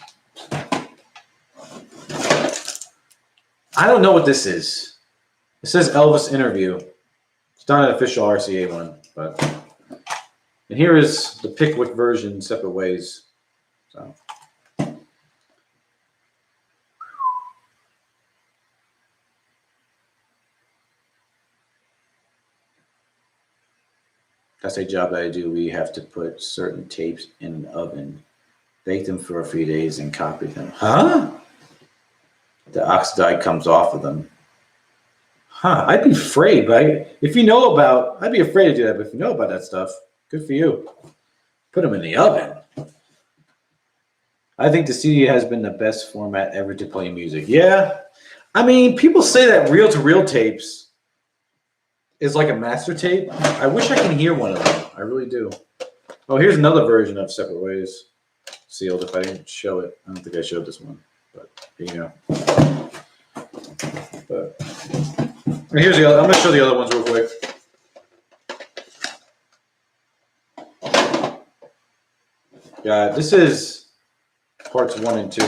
I don't know what this is. It says Elvis interview. It's not an official RCA one, but. And here is the Pickwick version, Separate Ways. So. That's a job that I do. We have to put certain tapes in an oven, bake them for a few days, and copy them. Huh? The oxide comes off of them. Huh? I'd be afraid, but if you know about, I'd be afraid to do that. But if you know about that stuff, good for you. Put them in the oven. I think the CD has been the best format ever to play music. Yeah, I mean, people say that reel-to-reel tapes is like a master tape. I wish I can hear one of them. I really do. Oh, here's another version of Separate Ways. Sealed, if I didn't show it. I don't think I showed this one. But here you go. But here's the other. I'm going to show the other ones real quick. Yeah, this is parts 1 and 2.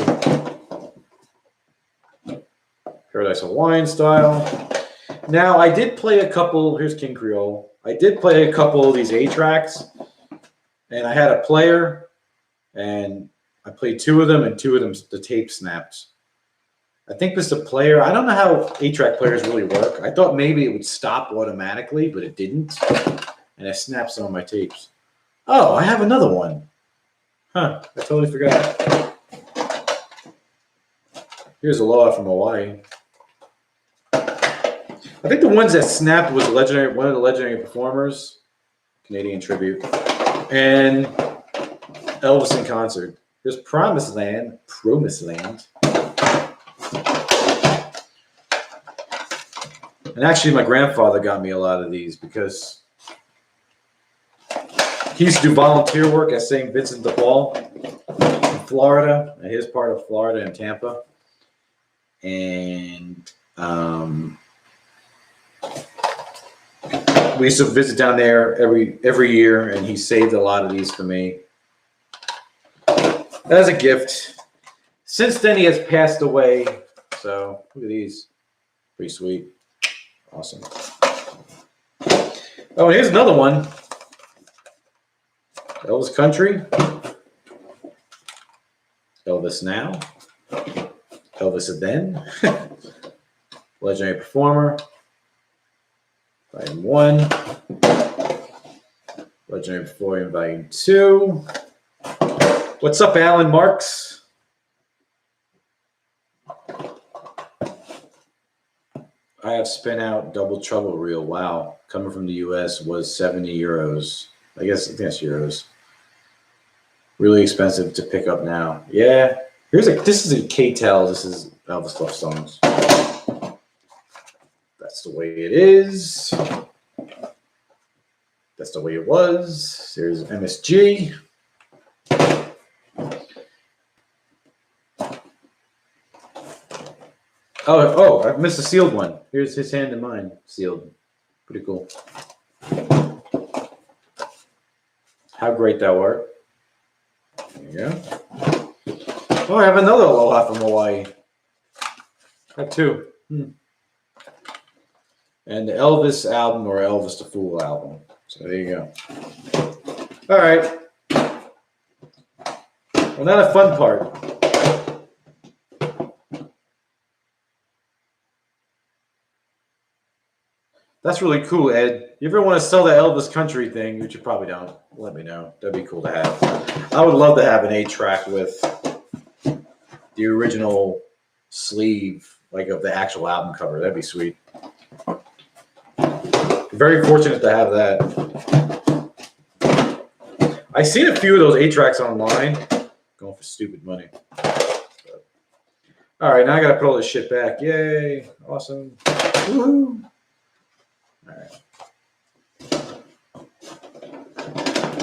Paradise Hawaiian style. Now, I did play a couple. Here's King Creole. I did play a couple of these 8-tracks, and I had a player, and I played 2 of them, and 2 of them the tape snapped. I think this is a player. I don't know how 8-track players really work. I thought maybe it would stop automatically, but it didn't, and it snapped some of my tapes. Oh, I have another one. Huh, I totally forgot. Here's Aloha from Hawaii. I think the ones that snapped was one of the legendary performers, Canadian tribute, and Elvis in concert. There's Promised Land. And actually, my grandfather got me a lot of these because he used to do volunteer work at St. Vincent de Paul in Florida, in his part of Florida in Tampa. And we used to visit down there every year, and he saved a lot of these for me as a gift. Since then, he has passed away. So look at these, pretty sweet, awesome. Oh, and here's another one. Elvis Country, Elvis Now, Elvis Then, Legendary Performer. Volume 1, Legendary Performer, Volume 2. What's up, Alan Marks? I have Spin Out Double Trouble reel. Wow. Coming from the US was 70 euros. I think that's euros. Really expensive to pick up now. Yeah. This is a K-Tel. This is Elvis Love Songs. That's the way it is. That's the way it was. There's MSG. Oh, I missed a sealed one. Here's his hand and mine, sealed. Pretty cool. How great thou art. There you go. Oh, I have another Aloha from Hawaii. I have two. And the Elvis album or Elvis the Fool album. So there you go. All right. Well, now the fun part. That's really cool, Ed. You ever want to sell the Elvis country thing, which you probably don't, let me know. That'd be cool to have. I would love to have an 8-track with the original sleeve, like of the actual album cover. That'd be sweet. Very fortunate to have that. I've seen a few of those 8-tracks online. Going for stupid money. All right, now I got to put all this shit back. Yay. Awesome. Woohoo. All right.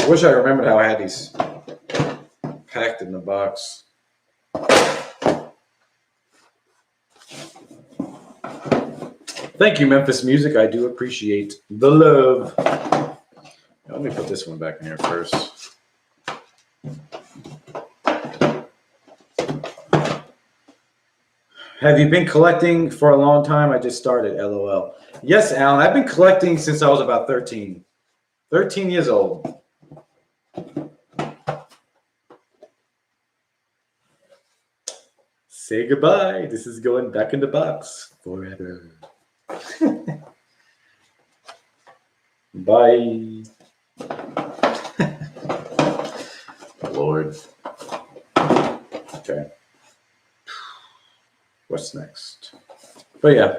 I wish I remembered how I had these packed in the box. Thank you, Memphis Music. I do appreciate the love. Now, let me put this one back in here first. Have you been collecting for a long time? I just started, LOL. Yes, Alan. I've been collecting since I was about 13. 13 years old. Say goodbye. This is going back in the box forever. Bye. Lord. Okay. What's next? But yeah.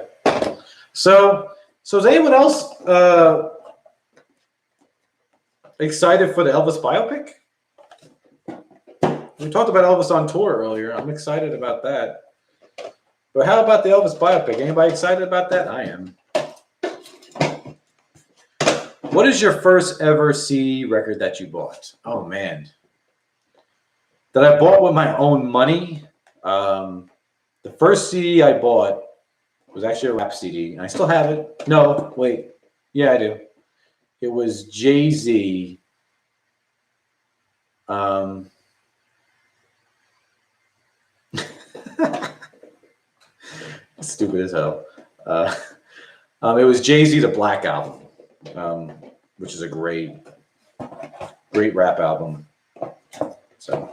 So is anyone else excited for the Elvis biopic? We talked about Elvis on tour earlier. I'm excited about that. But how about the Elvis biopic? Anybody excited about that? I am. What is your first ever CD record that you bought? Oh, man. That I bought with my own money? The first CD I bought was actually a rap CD. And I still have it. No, wait. Yeah, I do. It was Jay-Z. Stupid as hell. It was Jay-Z the Black Album, which is a great rap album. So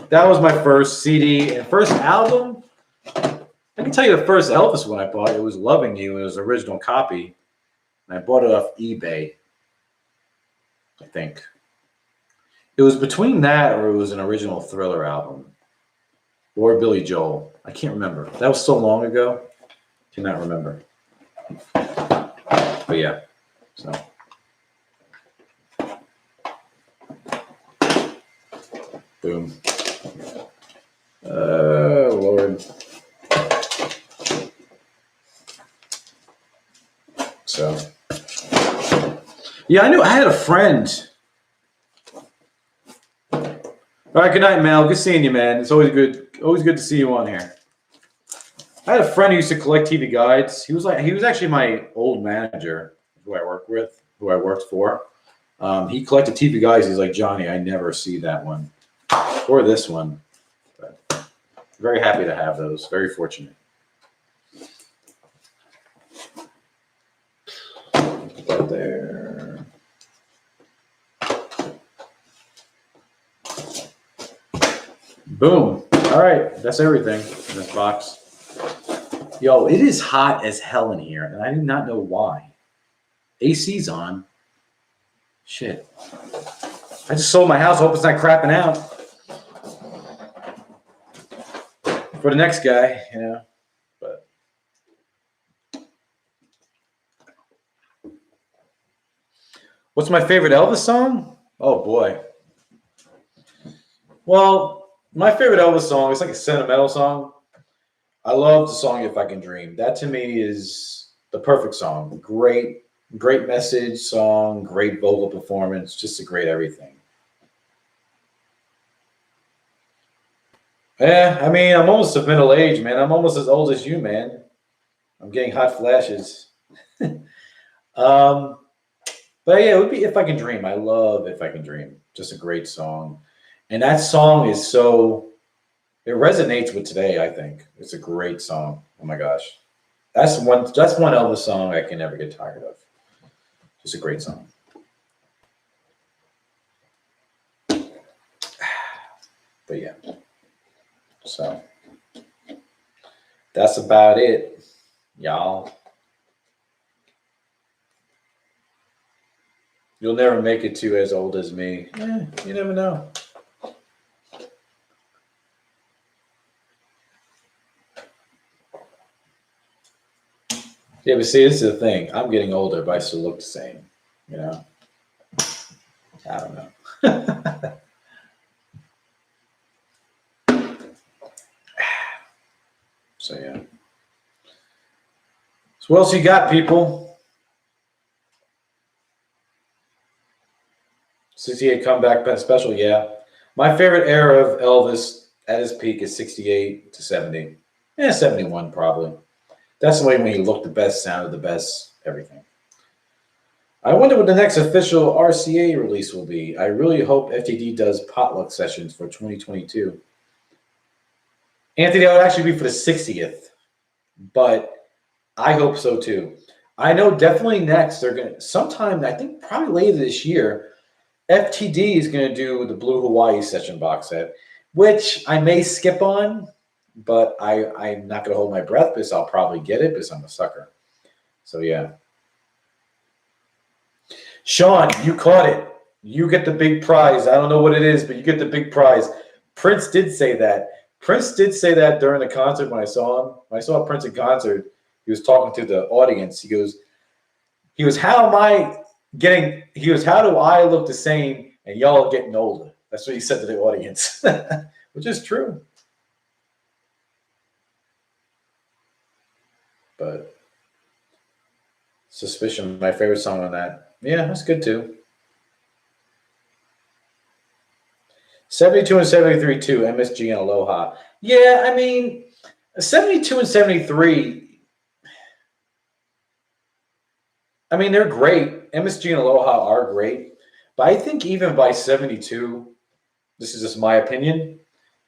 that was my first CD and first album. I can tell you the first Elvis one I bought. It was "Loving You." It was an original copy, and I bought it off eBay. I think it was between that or it was an original Thriller album. Or Billy Joel. I can't remember. That was so long ago. Cannot remember. But yeah. So. Boom. Lord. So. Yeah, I had a friend. All right, good night, Mel. Good seeing you, man. It's always good to see you on here. I had a friend who used to collect TV guides. He was actually my old manager who I worked for. He collected TV guides. He's like, Johnny, I never see that one or this one. But very happy to have those. Very fortunate. Right there. Boom. All right. That's everything in this box. Yo, it is hot as hell in here, and I do not know why. AC's on. Shit. I just sold my house. I hope it's not crapping out. For the next guy, you know. But What's my favorite Elvis song? Oh boy. Well, my favorite Elvis song is like a sentimental song. I love the song "If I Can Dream." That to me is the perfect song. Great message song, great vocal performance, just a great everything. Yeah, I mean, I'm almost of middle age, man. I'm almost as old as you, man. I'm getting hot flashes. um, but yeah, it would be "If I Can Dream." I love "If I Can Dream." Just a great song, and that song is so it resonates with today. I think it's a great song. Oh my gosh, that's one Elvis song I can never get tired of. Just a great song. But yeah, so that's about it, y'all. You'll never make it to as old as me. You never know. Yeah, but see, this is the thing. I'm getting older, but I still look the same. You know, I don't know. So yeah. So what else you got, people? 68 comeback special, yeah. My favorite era of Elvis at his peak is 68 to 70. Yeah, 71 probably. That's the way when he looked the best, sounded the best, everything. I wonder what the next official RCA release will be. I really hope FTD does potluck sessions for 2022. Anthony, that would actually be for the 60th, but I hope so too. I know definitely next they're going to, sometime, I think probably later this year, FTD is going to do the Blue Hawaii session box set, which I may skip on, but I'm not going to hold my breath because I'll probably get it because I'm a sucker. So yeah. Sean, you caught it. You get the big prize. I don't know what it is, but you get the big prize. Prince did say that. Prince did say that during the concert when I saw him. When I saw Prince in concert, he was talking to the audience. He goes, how am I getting, he goes, how do I look the same and y'all are getting older? That's what he said to the audience, which is true. But Suspicion, my favorite song on that. Yeah, that's good too. 72 and 73 too, MSG and Aloha. Yeah, I mean, 72 and 73, I mean, they're great. MSG and Aloha are great. But I think even by 72, this is just my opinion,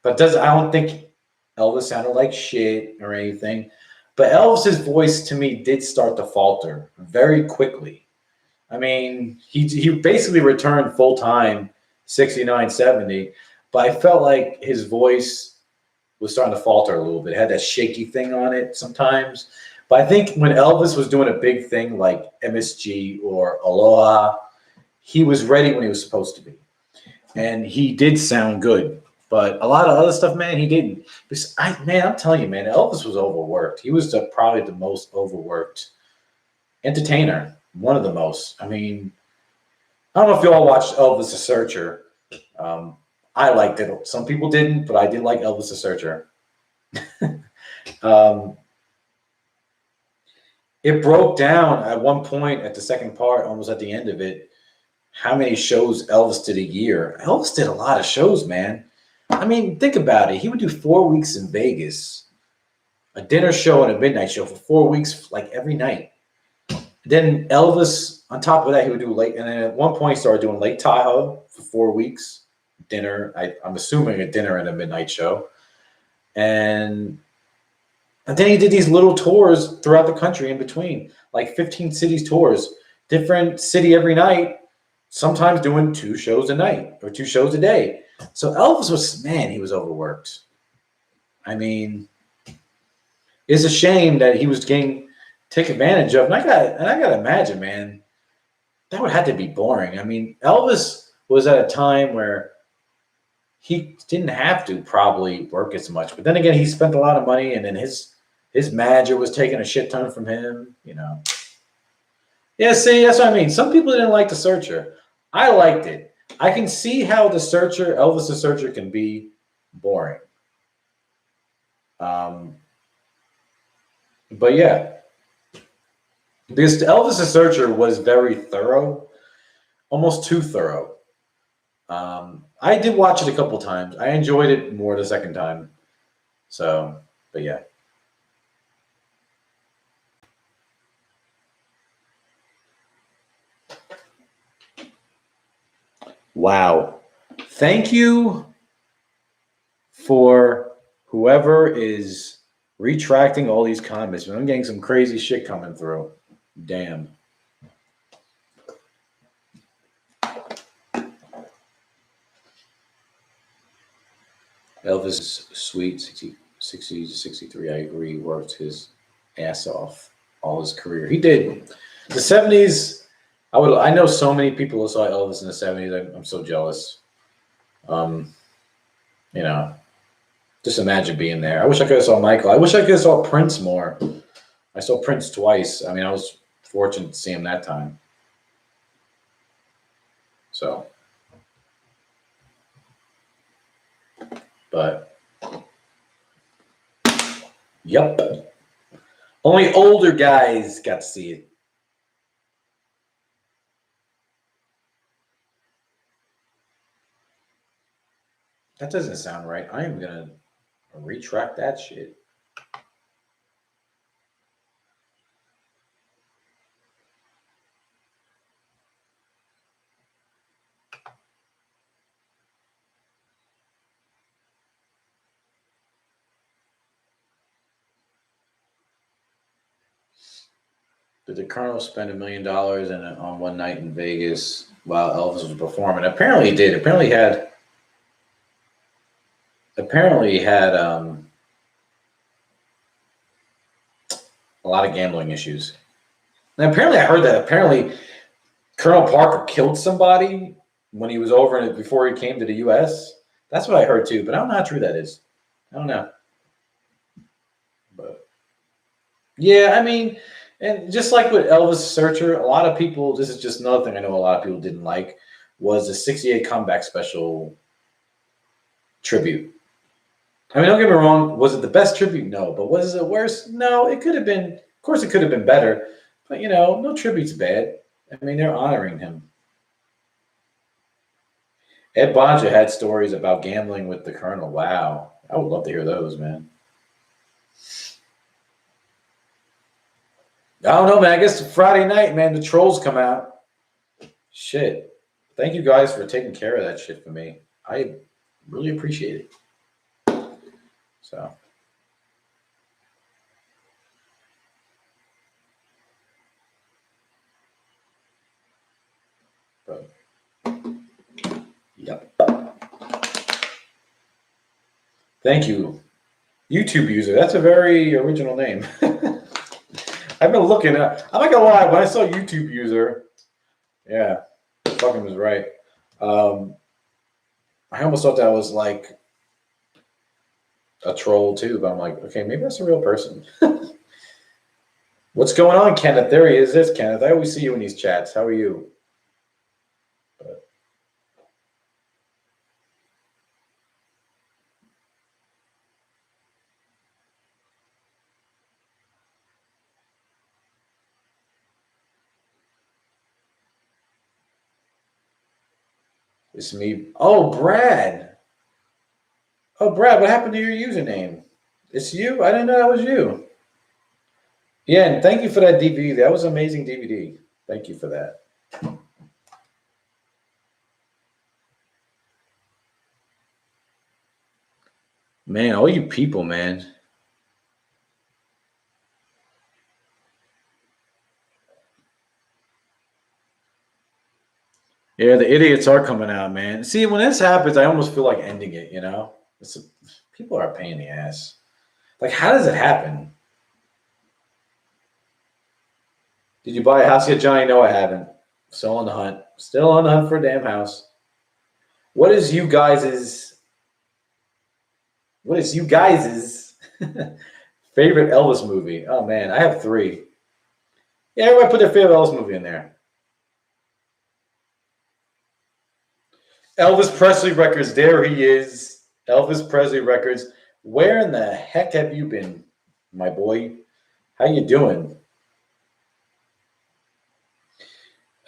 but I don't think Elvis sounded like shit or anything. But Elvis's voice to me did start to falter very quickly. I mean, he basically returned full time 69, 70, but I felt like his voice was starting to falter a little bit. It had that shaky thing on it sometimes. But I think when Elvis was doing a big thing like MSG or Aloha, he was ready when he was supposed to be. And he did sound good. But a lot of other stuff, man, he didn't. I'm telling you, man, Elvis was overworked. He was probably the most overworked entertainer, one of the most. I mean, I don't know if you all watched Elvis the Searcher. I liked it. Some people didn't, but I did like Elvis the Searcher. It broke down at one point at the second part, almost at the end of it, how many shows Elvis did a year. Elvis did a lot of shows, man. I mean, think about it. He would do 4 weeks in Vegas, a dinner show and a midnight show for 4 weeks, like every night. Then Elvis, on top of that, he would do late. And then at one point, he started doing Lake Tahoe for 4 weeks, dinner. I'm assuming a dinner and a midnight show. And then he did these little tours throughout the country in between, like 15 cities tours, different city every night, sometimes doing 2 shows a night or 2 shows a day. So Elvis was, man, he was overworked. I mean, it's a shame that he was getting taken advantage of. And I gotta imagine, man, that would have to be boring. I mean, Elvis was at a time where he didn't have to probably work as much. But then again, he spent a lot of money, and then his manager was taking a shit ton from him, you know. Yeah, see, that's what I mean. Some people didn't like The Searcher. I liked it. I can see how The Searcher, Elvis the Searcher, can be boring. Um, but yeah, this Elvis the Searcher was very thorough, almost too thorough. I did watch it a couple times. I enjoyed it more the second time. So, but yeah. Wow. Thank you for whoever is retracting all these comments. I'm getting some crazy shit coming through. Damn. Elvis is sweet, 60 to 63. I agree. Worked his ass off all his career. He did. The 70s, I know so many people who saw Elvis in the 70s. I'm so jealous. Um, you know, just imagine being there. I wish I could have saw Michael. I wish I could have saw Prince more. I saw Prince twice. I mean, I was fortunate to see him that time. So, but, yep. Only older guys got to see it. That doesn't sound right. I am going to retract that shit. Did the Colonel spend $1 million on one night in Vegas while Elvis was performing? Apparently he did. Apparently he had a lot of gambling issues. And apparently I heard that apparently Colonel Parker killed somebody when he was over in it before he came to the U.S. That's what I heard too, but I don't know how true that is. I don't know. But yeah, I mean, and just like with Elvis Searcher, a lot of people, this is just another thing I know a lot of people didn't like, was the 68 comeback special tribute. I mean, don't get me wrong, was it the best tribute? No. But was it worse? No, it could have been, of course it could have been better, but no tribute's bad. I mean, they're honoring him. Ed Bonja had stories about gambling with the Colonel. Wow. I would love to hear those, man. I don't know, man. I guess Friday night, man, the trolls come out. Shit. Thank you guys for taking care of that shit for me. I really appreciate it. So. But, yep. Thank you. YouTube user. That's a very original name. I've been looking at, I'm not gonna lie, when I saw YouTube user, yeah, fucking was right. I almost thought that was like a troll too, but I'm like, okay, maybe that's a real person. What's going on, Kenneth? There he is. There's Kenneth. I always see you in these chats. How are you? It's me. Oh, Brad. Oh, Brad, what happened to your username? It's you? I didn't know that was you. Yeah, and thank you for that DVD. That was an amazing DVD. Thank you for that. Man, all you people, man. Yeah, the idiots are coming out, man. See, when this happens, I almost feel like ending it, people are a pain in the ass. Like, how does it happen? Did you buy a house yet, Johnny? No, I haven't. Still on the hunt. Still on the hunt for a damn house. What is you guys's favorite Elvis movie? Oh man, I have 3. Yeah, everybody put their favorite Elvis movie in there. Elvis Presley records. There he is. Elvis Presley records. Where in the heck have you been, my boy? How you doing?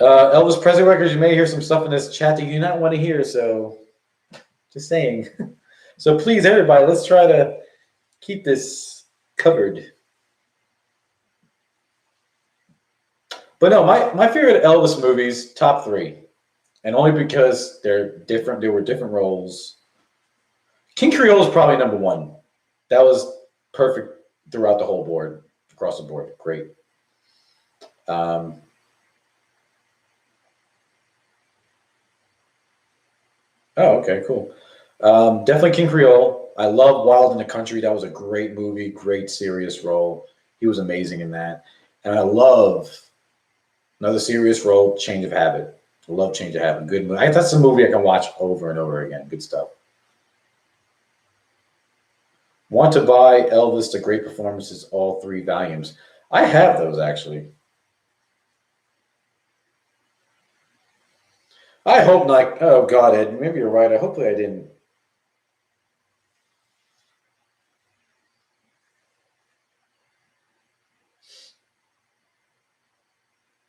Elvis Presley records. You may hear some stuff in this chat that you do not want to hear. So, just saying. So please, everybody, let's try to keep this covered. But no, my favorite Elvis movies, top 3. And only because they're different. There were different roles. King Creole is probably number 1. That was perfect throughout the whole board, across the board. Great. Oh, okay, cool. Definitely King Creole. I love Wild in the Country. That was a great movie, great serious role. He was amazing in that. And I love another serious role, Change of Habit. I love Change of Habit. Good movie. That's a movie I can watch over and over again. Good stuff. Want to buy Elvis, The Great Performances, all 3 volumes. I have those, actually. I hope not. Oh, God, Ed, maybe you're right. Hopefully I didn't.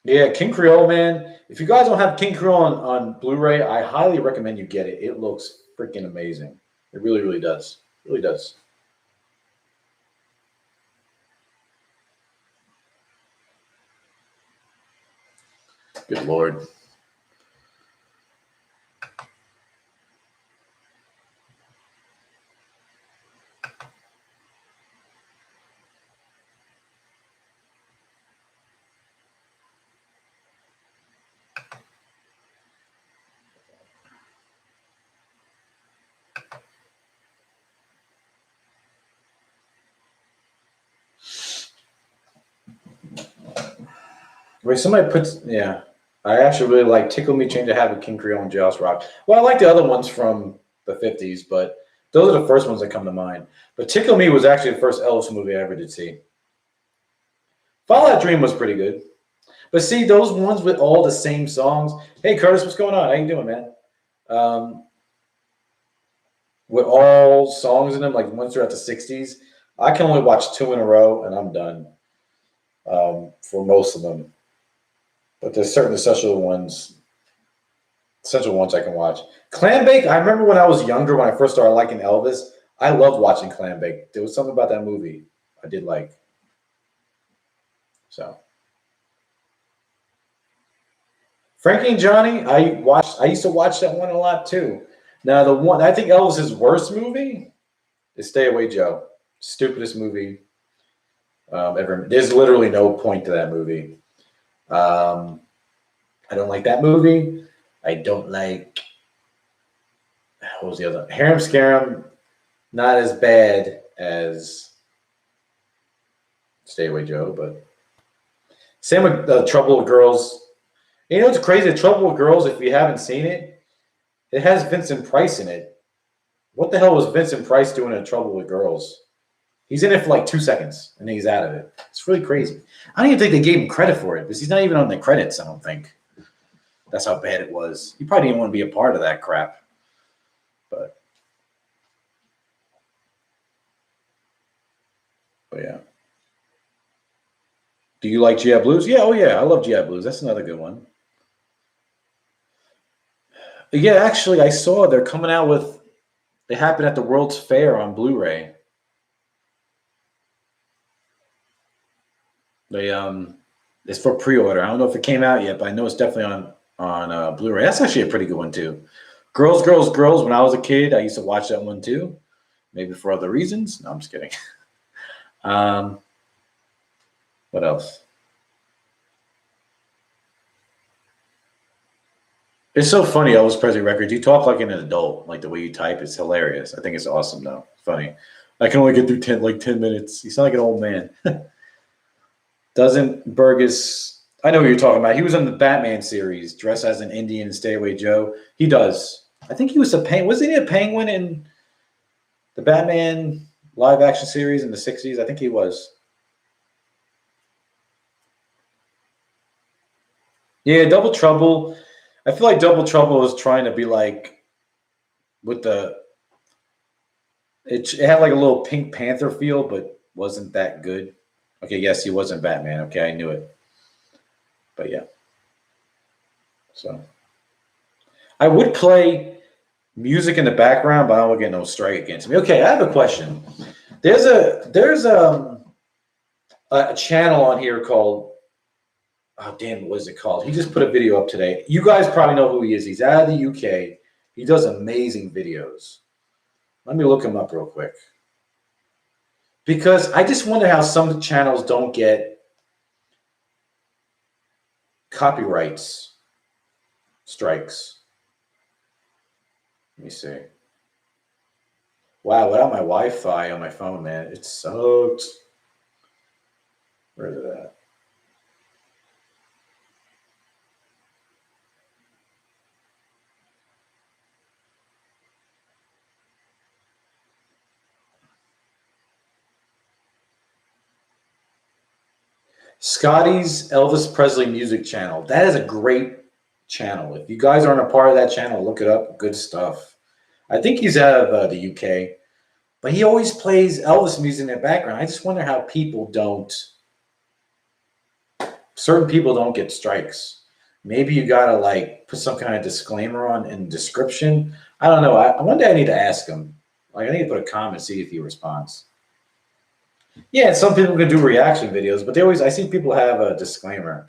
Yeah, King Creole, man. If you guys don't have King Creole on Blu-ray, I highly recommend you get it. It looks freaking amazing. It really, really does. It really does. Good Lord. Wait, somebody puts, yeah. I actually really like Tickle Me, Change of Habit, King Creole, and Jailhouse Rock. Well, I like the other ones from the 50s, but those are the first ones that come to mind. But Tickle Me was actually the first Elvis movie I ever did see. Follow That Dream was pretty good. But see, those ones with all the same songs. Hey, Curtis, what's going on? How you doing, man? With all songs in them, like once they're at the 60s, I can only watch 2 in a row, and I'm done for most of them. But there's certain essential ones I can watch. Clambake, I remember when I was younger, when I first started liking Elvis, I loved watching Clambake. There was something about that movie I did like. So Frankie and Johnny, I used to watch that one a lot too. Now the one I think Elvis's worst movie is Stay Away Joe. Stupidest movie ever. There's literally no point to that movie. I don't like that movie. I don't like, what was the other? Harem Scarum, not as bad as Stay Away Joe, but same with Trouble with Girls. You know what's crazy? Trouble with Girls, if you haven't seen it, it has Vincent Price in it. What the hell was Vincent Price doing in Trouble with Girls? He's in it for like 2 seconds, and then he's out of it. It's really crazy. I don't even think they gave him credit for it, because he's not even on the credits, I don't think. That's how bad it was. He probably didn't want to be a part of that crap. But yeah. Do you like GI Blues? Yeah, oh yeah, I love GI Blues. That's another good one. Yeah, actually, I saw they're coming out with. They happen at the World's Fair on Blu-ray. It's for pre-order. I don't know if it came out yet, but I know it's definitely on Blu-ray. That's actually a pretty good one too. Girls, Girls, Girls. When I was a kid, I used to watch that one too. Maybe for other reasons. No, I'm just kidding. What else? It's so funny, Elvis Presley records. You talk like an adult, like the way you type. It's hilarious. I think it's awesome, though. Funny. I can only get through 10 minutes. You sound like an old man. Doesn't Burgess? I know what you're talking about. He was in the Batman series, dressed as an Indian in Stay Away Joe. He does. I think he was a penguin. Wasn't he a penguin in the Batman live action series in the 60s? I think he was. Yeah, Double Trouble. I feel like Double Trouble is trying to be like with the. It had like a little Pink Panther feel, but wasn't that good. Okay, yes, he wasn't Batman. Okay, I knew it. But yeah, so I would play music in the background, but I don't get no strike against me. Okay, I have a question. There's a channel on here called, oh damn, what is it called? He just put a video up today. You guys probably know who he is. He's out of the UK. He does amazing videos. Let me look him up real quick. Because I just wonder how some channels don't get copyrights strikes. Let me see. Wow, without my Wi-Fi on my phone, man, it sucks. Where is it at? Scotty's Elvis Presley Music Channel. That is a great channel. If you guys aren't a part of that channel, look it up. Good stuff. I think he's out of the UK, but he always plays Elvis music in the background. I just wonder how certain people don't get strikes. Maybe you gotta like put some kind of disclaimer on in the description. I don't know. One day I need to ask him. Like I need to put a comment, see if he responds. Yeah, some people can do reaction videos, but I see people have a disclaimer.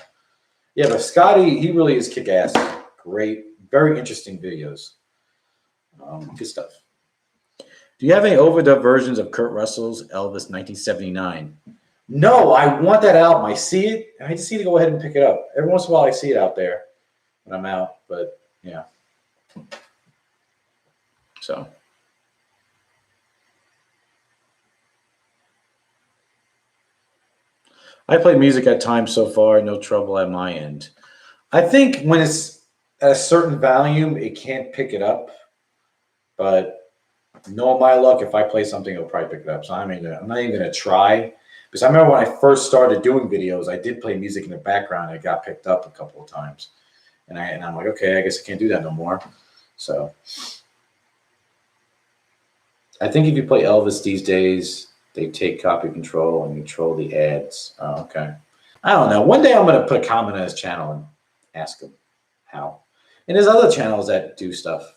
Yeah, but Scotty, he really is kick ass. Great, very interesting videos. Good stuff. Do you have any overdub versions of Kurt Russell's Elvis 1979? No, I want that album. I see it. I just need to go ahead and pick it up. Every once in a while I see it out there when I'm out, but yeah. So. I play music at times so far, no trouble at my end. I think when it's at a certain volume, it can't pick it up. But knowing my luck, if I play something, it'll probably pick it up. So I'm not even going to try. Because I remember when I first started doing videos, I did play music in the background. And it got picked up a couple of times. And I'm like, okay, I guess I can't do that no more. So I think if you play Elvis these days, they take copy control and control the ads. Oh, okay. I don't know. One day I'm going to put a comment on his channel and ask him how. And there's other channels that do stuff.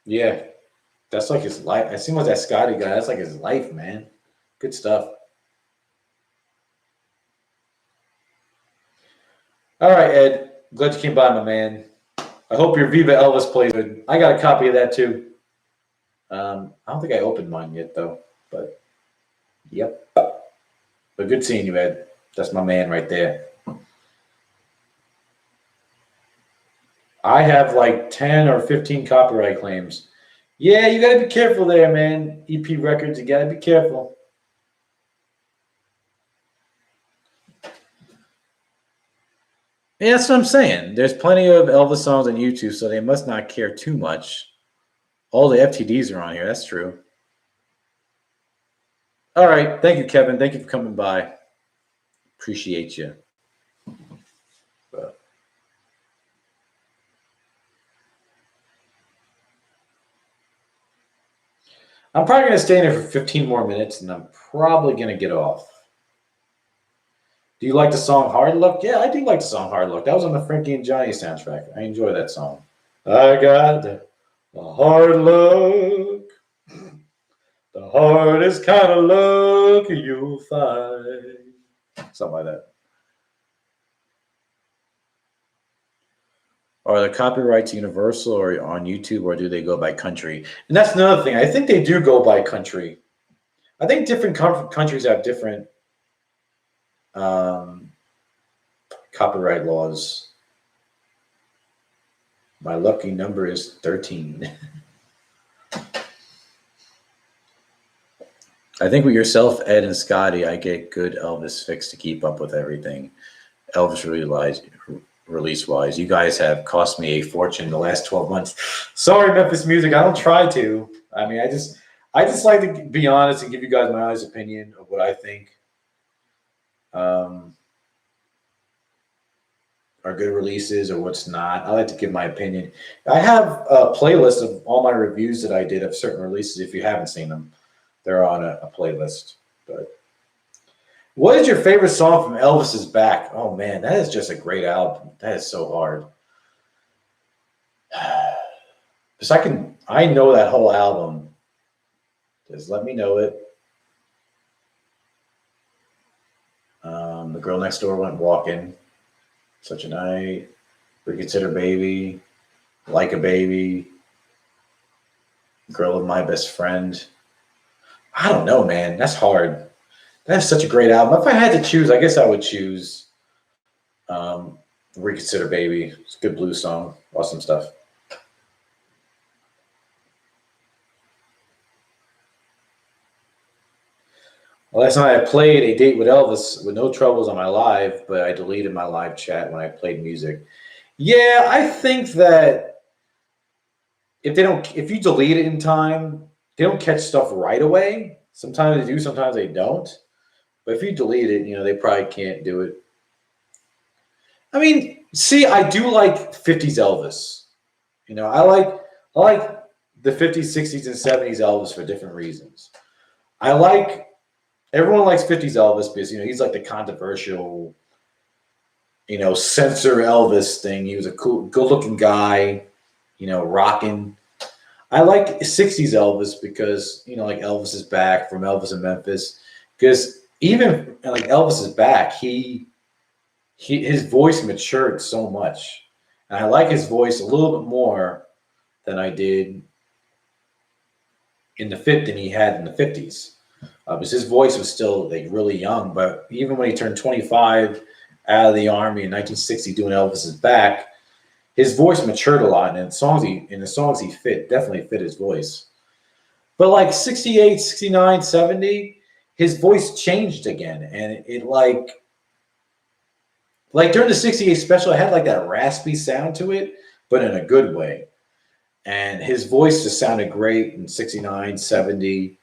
Yeah, that's like his life. I seen what that Scotty guy. That's like his life, man. Good stuff. All right, Ed. Glad you came by, my man. I hope your Viva Elvis plays good. I got a copy of that too. I don't think I opened mine yet, though. But yep. But good seeing you, Ed. That's my man right there. I have like 10 or 15 copyright claims. Yeah, you got to be careful there, man. EP Records, you got to be careful. Yeah, that's what I'm saying. There's plenty of Elvis songs on YouTube, so they must not care too much. All the FTDs are on here. That's true. All right. Thank you, Kevin. Thank you for coming by. Appreciate you. I'm probably going to stay in there for 15 more minutes, and I'm probably going to get off. Do you like the song Hard Luck? Yeah, I do like the song Hard Luck. That was on the Frankie and Johnny soundtrack. I enjoy that song. I got the hard luck. The hardest kind of luck you'll find. Something like that. Are the copyrights universal or on YouTube, or do they go by country? And that's another thing. I think they do go by country. I think different countries have different copyright laws. My lucky number is 13. I think with yourself, Ed, and Scotty, I get good Elvis fix to keep up with everything. Elvis release-wise. You guys have cost me a fortune the last 12 months. Sorry, Memphis Music. I don't try to. I mean, I just like to be honest and give you guys my honest opinion of what I think. um, are good releases or what's not. I like to give my opinion. I have a playlist of all my reviews that I did of certain releases. If you haven't seen them, they're on a playlist. But what is your favorite song from Elvis's Back? Oh man, that is just a great album. That is so hard. Because I know that whole album. Just let me know it. The Girl Next Door Went Walking. Such a Night. Reconsider Baby. Like a Baby. Girl of My Best Friend. I don't know, man. That's hard. That's such a great album. If I had to choose, I guess I would choose Reconsider Baby. It's a good blues song. Awesome stuff. Last night I played A Date with Elvis with no troubles on my live, but I deleted my live chat when I played music. Yeah, I think that if you delete it in time, they don't catch stuff right away. Sometimes they do, sometimes they don't. But if you delete it, they probably can't do it. I mean, see, I do like 50s Elvis. I like the 50s, 60s, and 70s Elvis for different reasons. Everyone likes 50s Elvis because he's like the controversial, censor Elvis thing. He was a cool, good-looking guy, rocking. I like 60s Elvis because like Elvis is Back from Elvis in Memphis. Because even like Elvis is Back, his voice matured so much, and I like his voice a little bit more than I did than he had in the 50s. Because his voice was still like really young, but even when he turned 25 out of the army in 1960 doing Elvis is Back, his voice matured a lot, and the songs he definitely fit his voice. But like 68, 69, 70, his voice changed again, and it like during the 68 special, it had like that raspy sound to it, but in a good way. And his voice just sounded great in 69, 70.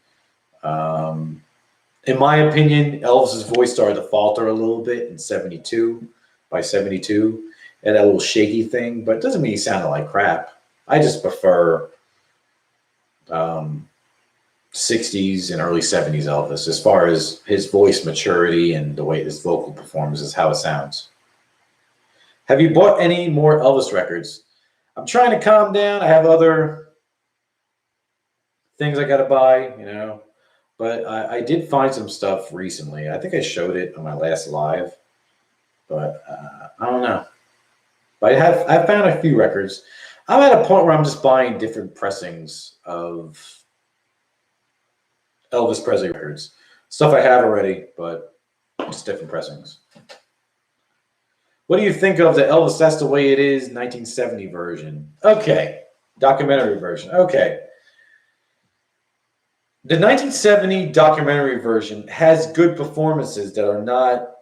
In my opinion, Elvis's voice started to falter a little bit in 72. By 72, and that little shaky thing, but it doesn't mean he sounded like crap. I just prefer 60s and early 70s Elvis as far as his voice maturity and the way his vocal performance is, how it sounds. Have you bought any more Elvis records? I'm trying to calm down. I have other things I got to buy, but I did find some stuff recently. I think I showed it on my last live, but I don't know. But I found a few records. I'm at a point where I'm just buying different pressings of Elvis Presley records. Stuff I have already, but just different pressings. What do you think of the Elvis That's the Way It Is 1970 version? Okay. Documentary version. Okay. The 1970 documentary version has good performances that are not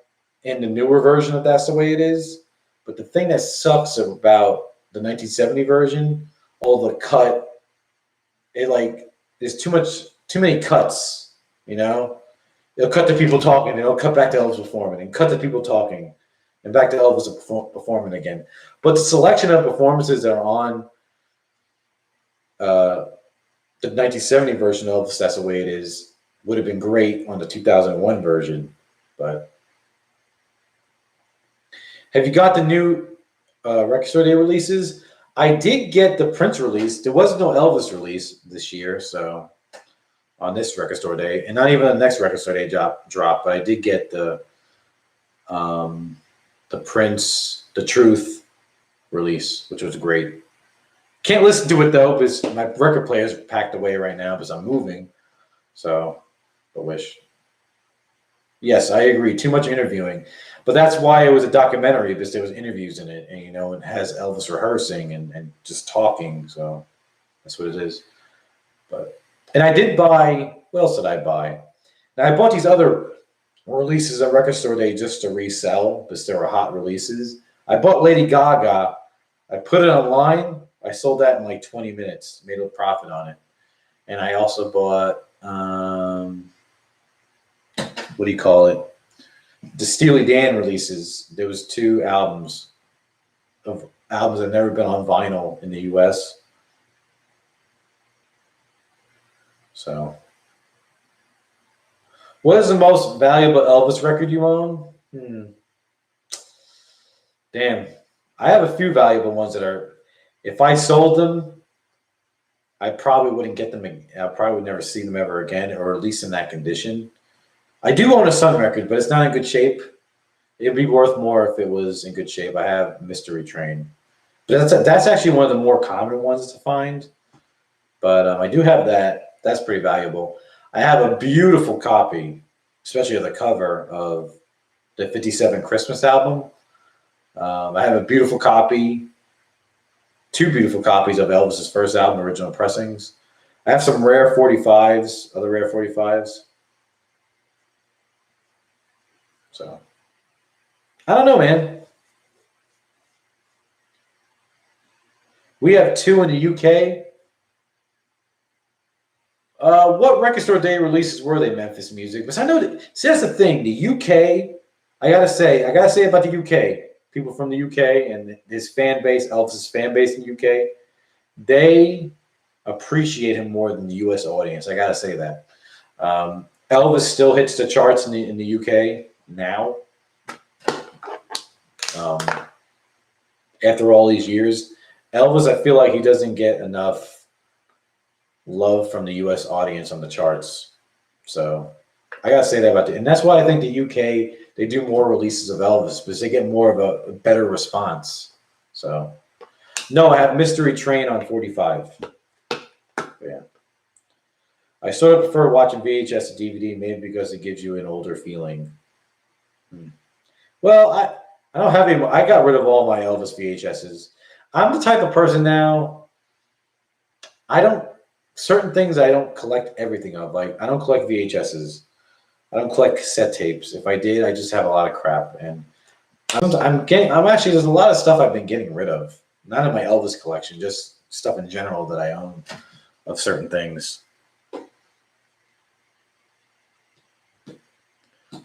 in the newer version of That's the Way It Is. But the thing that sucks about the 1970 version, all the cut, there's too many cuts, It'll cut to people talking, and it'll cut back to Elvis performing, and cut to people talking, and back to Elvis performing again. But the selection of performances that are on the 1970 version of Elvis That's the Way It Is would have been great on the 2001 version. But have you got the new Record Store Day releases? I did get the Prince release. There was no Elvis release this year, so on this Record Store Day, and not even the next Record Store Day drop. But I did get the Prince, The Truth release, which was great. Can't listen to it though because my record player is packed away right now because I'm moving. So, I wish. Yes, I agree. Too much interviewing, but that's why it was a documentary because there was interviews in it, and it has Elvis rehearsing and just talking. So that's what it is. And I did buy. What else did I buy? Now I bought these other releases at Record Store Day just to resell because they were hot releases. I bought Lady Gaga. I put it online. I sold that in like 20 minutes. Made a profit on it. And I also bought what do you call it? the Steely Dan releases. There was 2 albums that have never been on vinyl in the U.S. So, what is the most valuable Elvis record you own? Damn, I have a few valuable ones that are. If I sold them, I probably wouldn't get them. I probably would never see them ever again, or at least in that condition. I do own a Sun record, but it's not in good shape. It'd be worth more if it was in good shape. I have Mystery Train, but that's actually one of the more common ones to find. But I do have that. That's pretty valuable. I have a beautiful copy, especially of the cover of the '57 Christmas album. I have a beautiful copy, 2 beautiful copies of Elvis's first album, original pressings. I have some rare 45s, other rare 45s. So, I don't know, man. We have 2 in the UK. What record store day releases were they? Memphis Music. Because I know that. See, that's the thing. The UK. I gotta say about the UK. People from the UK and his fan base, Elvis's fan base in the UK, they appreciate him more than the US audience. I gotta say that. Elvis still hits the charts in the UK now. After all these years, Elvis, I feel like he doesn't get enough love from the US audience on the charts. So I gotta say that about and that's why I think the UK, they do more releases of Elvis because they get more of a better response. So no, I have Mystery Train on 45. Yeah. I sort of prefer watching VHS to DVD, maybe because it gives you an older feeling. Well, I don't have any. I got rid of all my Elvis VHSs. I'm the type of person now. Certain things I don't collect everything of. Like I don't collect VHSs. I don't collect cassette tapes. If I did, I just have a lot of crap. And I'm actually, there's a lot of stuff I've been getting rid of. Not in my Elvis collection, just stuff in general that I own of certain things.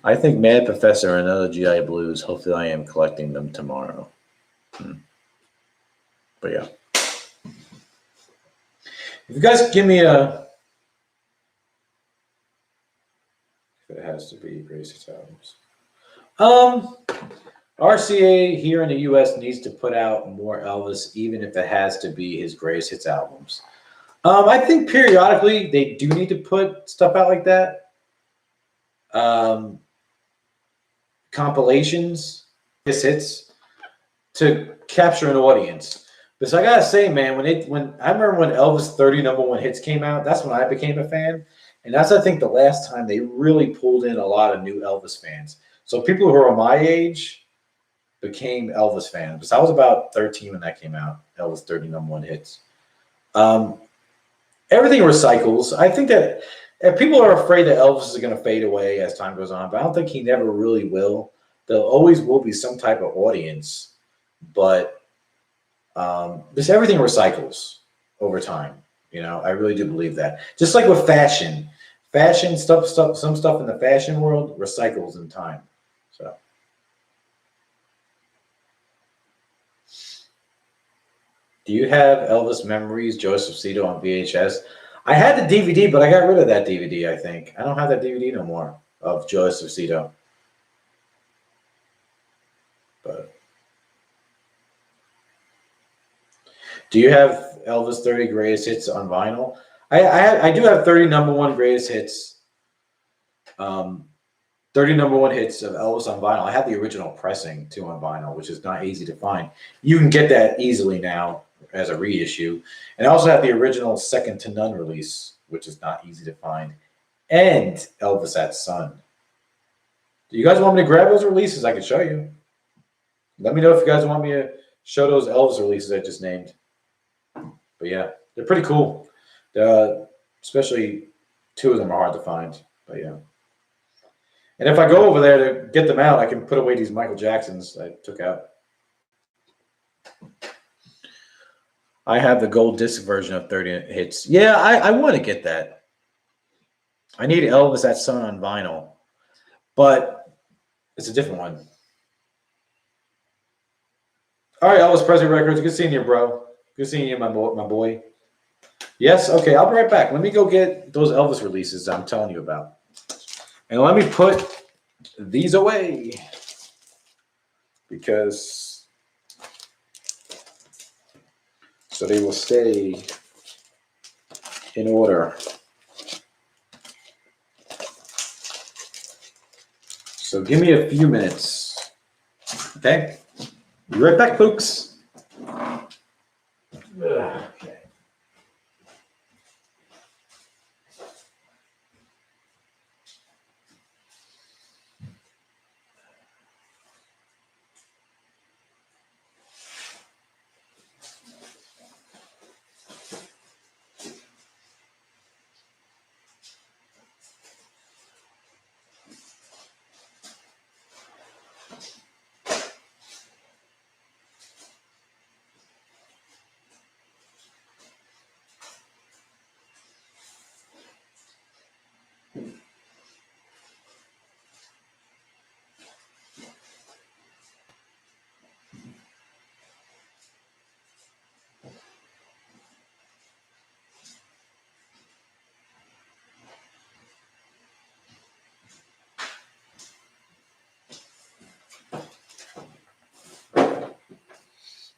I think Mad Professor and other GI Blues. Hopefully I am collecting them tomorrow. But yeah. If you guys could give me if it has to be greatest albums. RCA here in the US needs to put out more Elvis, even if it has to be his greatest hits albums. I think periodically they do need to put stuff out like that. Compilations, hits to capture an audience. Because I gotta say, man, when I remember when Elvis 30 #1 hits came out, that's when I became a fan. And that's, I think, the last time they really pulled in a lot of new Elvis fans. So people who are my age became Elvis fans. Because I was about 13 when that came out, Elvis 30 #1 hits. Everything recycles. I think that people are afraid that Elvis is going to fade away as time goes on, but I don't think he never really will. There always will be some type of audience, but just everything recycles over time. You know, I really do believe that. Just like with fashion stuff, some stuff in the fashion world recycles in time. So. Do you have Elvis Memories, Joseph Cito on VHS? I had the DVD, but I got rid of that DVD, I think. I don't have that DVD no more of Joseph Cito. But do you have Elvis 30 Greatest Hits on vinyl? I do have 30 #1 Greatest Hits. 30 #1 hits of Elvis on vinyl. I have the original pressing too on vinyl, which is not easy to find. You can get that easily now as a reissue. And I also have the original Second to None release, which is not easy to find. And Elvis at Sun. Do you guys want me to grab those releases? I can show you. Let me know if you guys want me to show those Elvis releases I just named. But yeah, they're pretty cool. Especially 2 of them are hard to find. But yeah. And if I go over there to get them out, I can put away these Michael Jacksons I took out. I have the gold disc version of 30 hits. Yeah, I want to get that. I need Elvis at Sun on vinyl. But It's a different one. All right, Elvis Presley Records. Good seeing you, bro. Good seeing you, my boy. Yes. Okay, I'll be right back. Let me go get those Elvis releases I'm telling you about, and let me put these away because so they will stay in order. So give me a few minutes. Okay? Be right back, folks. Okay.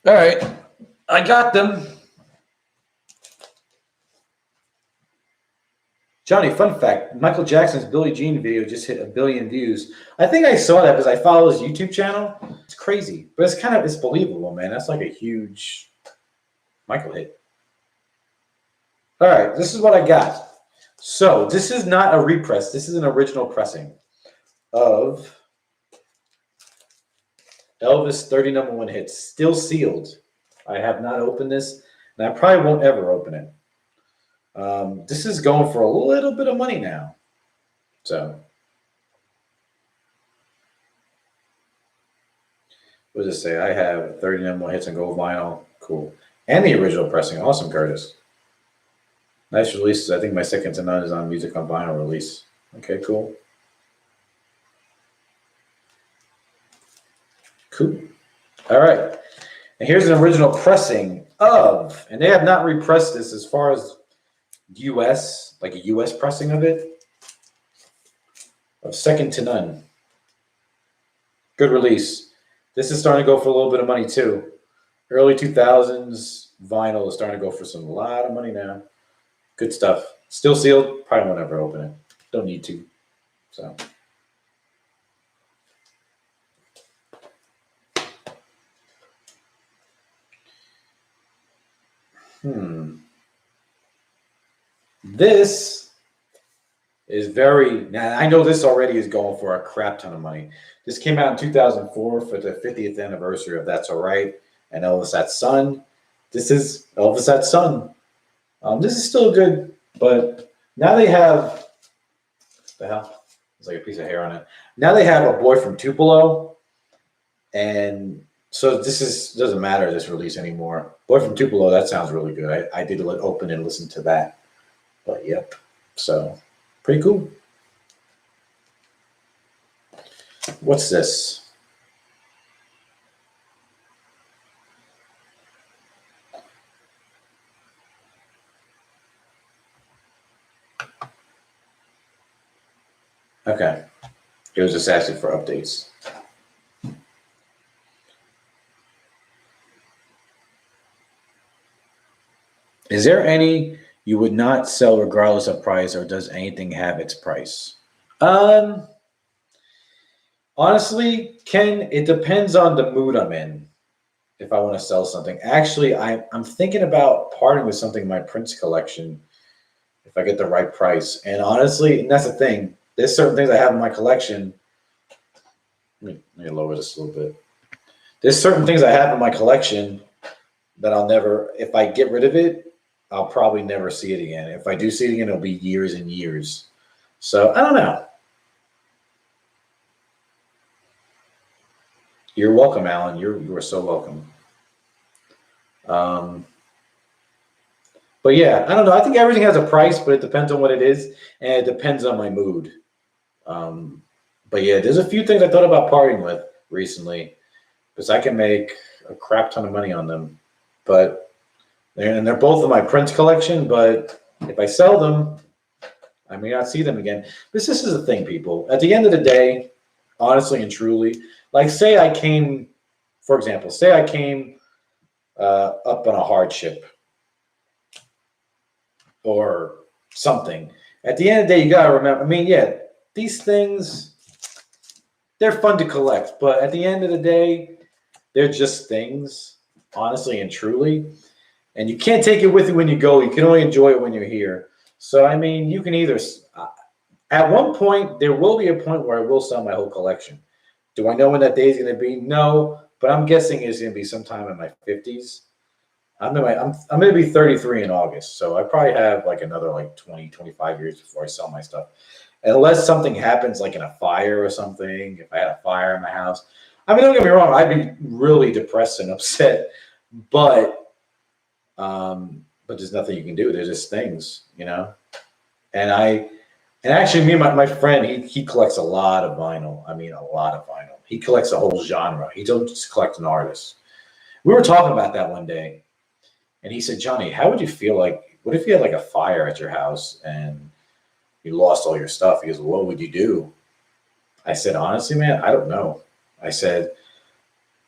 All right. I got them. Johnny, fun fact, Michael Jackson's Billie Jean video just hit 1 billion views. I think I saw that because I follow his YouTube channel. It's crazy, but it's believable, man. That's like a huge Michael hit. All right, this is what I got. So this is not a repress. This is an original pressing of Elvis 30 #1 hits, still sealed. I have not opened this, and I probably won't ever open it. This is going for a little bit of money now. So, what does it say? I have 30 #1 hits on gold vinyl. Cool. And the original pressing. Awesome, Curtis. Nice releases. I think my second to none is on music on vinyl release. Okay, cool. Cool. All right. And here's an original pressing of, and they have not repressed this as far as US, like a US pressing of it, of Second to None. Good release. This is starting to go for a little bit of money too. Early 2000s vinyl is starting to go for a lot of money now. Good stuff. Still sealed. Probably won't ever open it. Don't need to. So. This is very, now I know this already is going for a crap ton of money. This came out in 2004 for the 50th anniversary of That's All Right and Elvis That Son. This is Elvis That Son. This is still good, but now they have, the hell? There's like a piece of hair on it. Now they have A Boy from Tupelo, and so this doesn't matter, this release anymore. Boy from Tupelo, that sounds really good. I did open and listen to that. But yep, so pretty cool. What's this? Okay, it was just asking for updates. Is there any you would not sell regardless of price, or does anything have its price? Honestly, Ken, it depends on the mood I'm in. If I want to sell something, actually, I'm thinking about parting with something in my Prince collection if I get the right price. And honestly, and that's the thing. There's certain things I have in my collection. Let me lower this a little bit. There's certain things I have in my collection that I'll never, if I get rid of it, I'll probably never see it again. If I do see it again, it'll be years and years. So I don't know. You're welcome, Alan. You are so welcome. But yeah, I don't know. I think everything has a price, but it depends on what it is, and it depends on my mood. But But yeah, there's a few things I thought about parting with recently because I can make a crap ton of money on them. But they're both in my Prince collection. But if I sell them, I may not see them again. This is the thing, people. At the end of the day, honestly and truly, like say I came, for example, say I came up on a hardship or something. At the end of the day, you gotta remember. I mean, yeah, these things they're fun to collect, but at the end of the day, they're just things, honestly and truly. And you can't take it with you when you go. You can only enjoy it when you're here. So I mean, you can either. At one point, there will be a point where I will sell my whole collection. Do I know when that day is going to be? No, but I'm guessing it's going to be sometime in my 50s. I'm going to be 33 in August, so I probably have like another like 20, 25 years before I sell my stuff. Unless something happens like in a fire or something, if I had a fire in my house. I mean, don't get me wrong, I'd be really depressed and upset, but there's nothing you can do. There's just things, you know. And actually, me and my friend, he collects a lot of vinyl. I mean, a lot of vinyl. He collects a whole genre. He don't just collect an artist. We were talking about that one day, and he said, Johnny, how would you feel like, what if you had like a fire at your house and you lost all your stuff? He goes, well, what would you do? I said, honestly, man, I don't know. I said,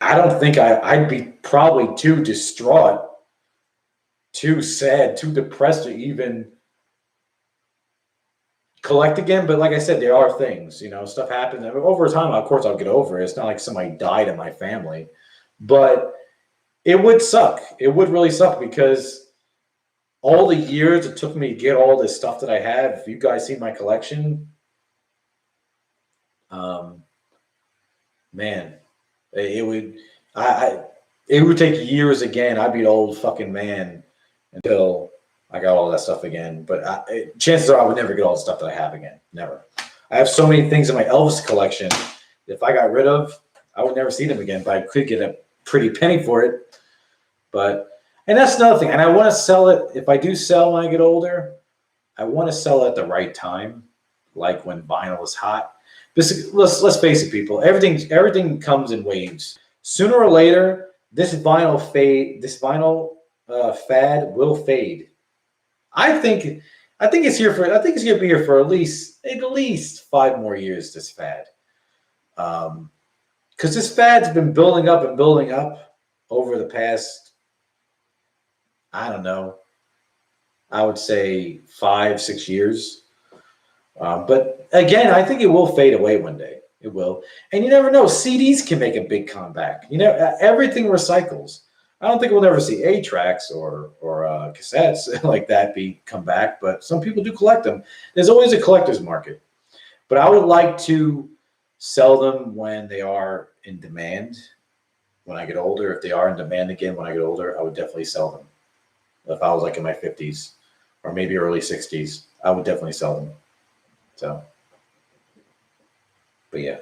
I don't think I'd be probably too distraught, too sad, too depressed to even collect again. But like I said, there are things, you know, stuff happens. Over time, of course, I'll get over it. It's not like somebody died in my family. But it would suck. It would really suck because all the years it took me to get all this stuff that I have, if you guys see my collection, man, it would it would take years again. I'd be an old fucking man until I got all that stuff again. But chances are I would never get all the stuff that I have again. Never. I have so many things in my Elvis collection. If I got rid of, I would never see them again. But I could get a pretty penny for it. And that's another thing. And I want to sell it. If I do sell when I get older, I want to sell it at the right time, like when vinyl is hot. Let's face it, people. Everything comes in waves. Sooner or later, this vinyl fad will fade. I think it's here for. I think it's going to be here for at least 5 more years. This fad, because this fad's been building up and building up over the past, I don't know, I would say 5-6 years. But again, I think it will fade away one day. It will. And you never know. CDs can make a big comeback. You know, everything recycles. I don't think we'll never see 8-tracks or cassettes like that come back, but some people do collect them. There's always a collector's market. But I would like to sell them when they are in demand when I get older. If they are in demand again when I get older, I would definitely sell them. If I was like in my 50s or maybe early 60s, I would definitely sell them. So, but yeah.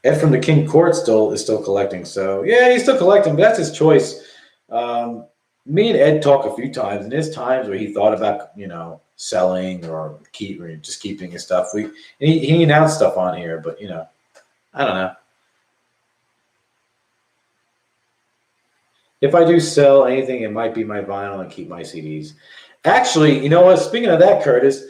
Ed from the King Court is still collecting. So yeah, he's still collecting, but that's his choice. Me and Ed talk a few times, and there's times where he thought about, you know, selling or just keeping his stuff. He announced stuff on here, but you know, I don't know. If I do sell anything, it might be my vinyl and keep my CDs. Actually, you know what? Speaking of that, Curtis,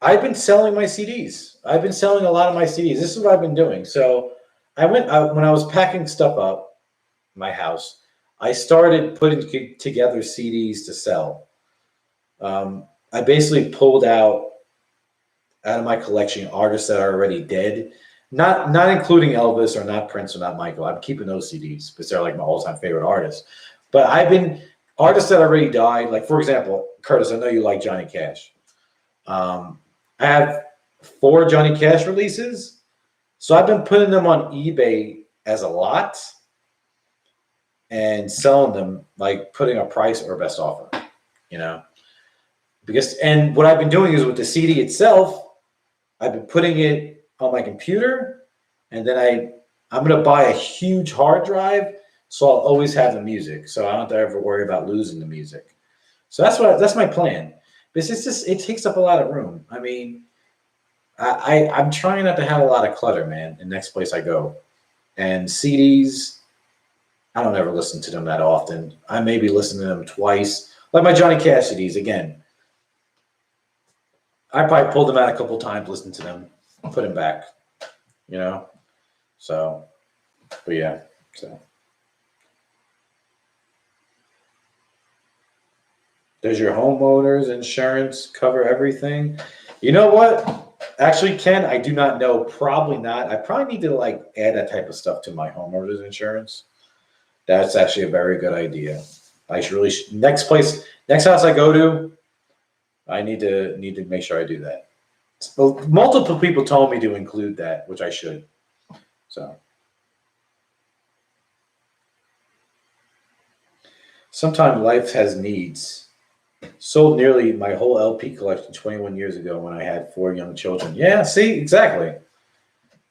I've been selling my CDs. I've been selling a lot of my CDs. This is what I've been doing. So I went out when I was packing stuff up in my house. I started putting together CDs to sell. I basically pulled out of my collection artists that are already dead, not including Elvis or not Prince or not Michael. I'm keeping those CDs because they're like my all-time favorite artists. But I've been artists that already died. Like for example, Curtis, I know you like Johnny Cash. I have 4 Johnny Cash releases, so I've been putting them on eBay as a lot and selling them, like putting a price or best offer, you know. And what I've been doing is with the CD itself, I've been putting it on my computer, and then I'm going to buy a huge hard drive, so I'll always have the music, so I don't have to ever worry about losing the music. So that's my plan. Because it takes up a lot of room. I mean, I'm trying not to have a lot of clutter, man. The next place I go, and CDs, I don't ever listen to them that often. I maybe listen to them twice, like my Johnny Cash CDs. Again, I probably pulled them out a couple times, listened to them, put them back. You know, so but yeah, so. Does your homeowner's insurance cover everything? You know what? Actually, Ken, I do not know. Probably not. I probably need to like add that type of stuff to my homeowner's insurance. That's actually a very good idea. I should really next house I go to, I need to make sure I do that. So multiple people told me to include that, which I should. So sometimes life has needs. Sold nearly my whole LP collection 21 years ago when I had 4 young children. Yeah, see, exactly.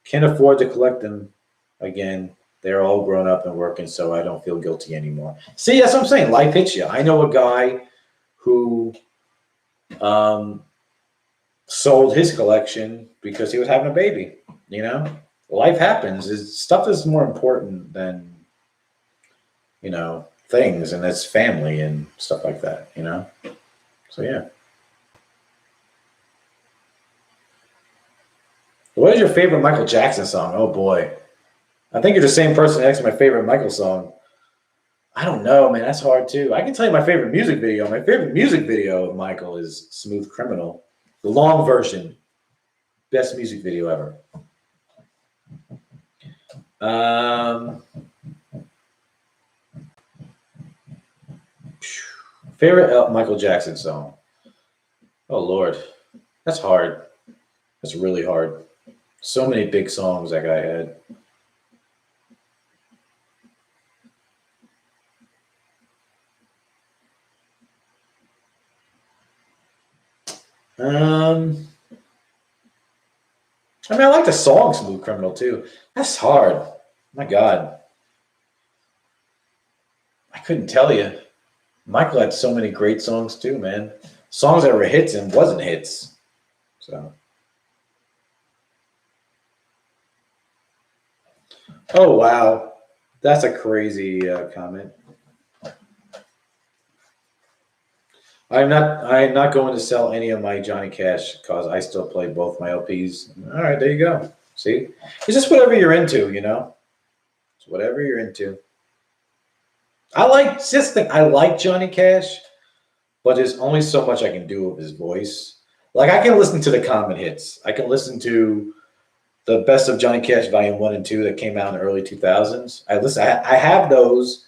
Can't afford to collect them again. They're all grown up and working, so I don't feel guilty anymore. See, that's what I'm saying. Life hits you. I know a guy who um, sold his collection because he was having a baby. You know, life happens. Stuff is more important than things, and it's family and stuff like that. So yeah. What is your favorite Michael Jackson song? Oh boy. I think you're the same person that asked my favorite Michael song. I don't know, man. That's hard too. I can tell you my favorite music video. My favorite music video of Michael is Smooth Criminal, the long version. Best music video ever. Um, favorite Michael Jackson song? Oh Lord, that's hard. That's really hard. So many big songs that guy had. Um, I mean, I like the song "Smooth Criminal" too. That's hard. My God, I couldn't tell you. Michael had so many great songs too, man. Songs that were hits and wasn't hits. So, oh wow, that's a crazy comment. I'm not going to sell any of my Johnny Cash because I still play both my LPs. All right, there you go. See, it's just whatever you're into. It's whatever you're into. I like Johnny Cash, but there's only so much I can do with his voice. Like I can listen to the common hits. I can listen to the Best of Johnny Cash Volume 1 and 2 that came out in the early 2000s. I have those,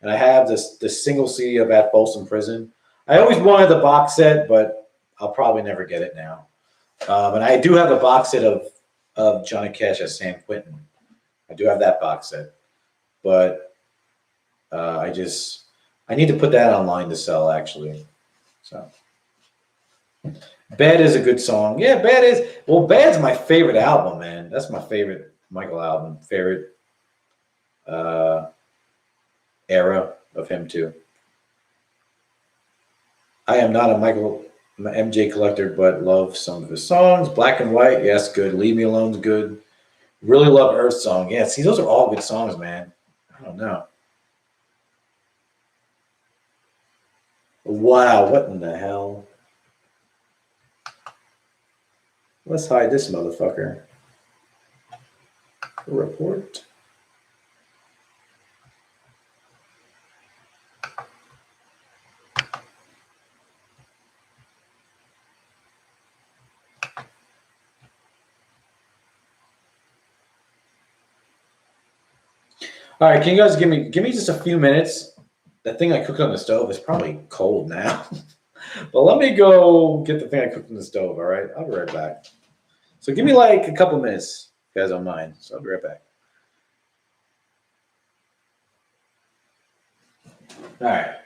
and I have the single CD of At Folsom Prison. I always wanted the box set, but I'll probably never get it now. And I do have a box set of Johnny Cash at San Quentin. I do have that box set, but I need to put that online to sell actually. So Bad is a good song. Yeah, Bad's my favorite album, man. That's my favorite Michael album. Favorite uh, era of him too. I am not a Michael MJ collector, but love some of his songs. Black and White, yes, good. Leave Me Alone's good. Really love Earth Song. Yeah, see, those are all good songs, man. I don't know. Wow, what in the hell? Let's hide this motherfucker. Report. All right, can you guys give me just a few minutes? That thing I cooked on the stove is probably cold now. But let me go get the thing I cooked on the stove, all right? I'll be right back. So give me like a couple minutes, if you guys don't mind. So I'll be right back. All right.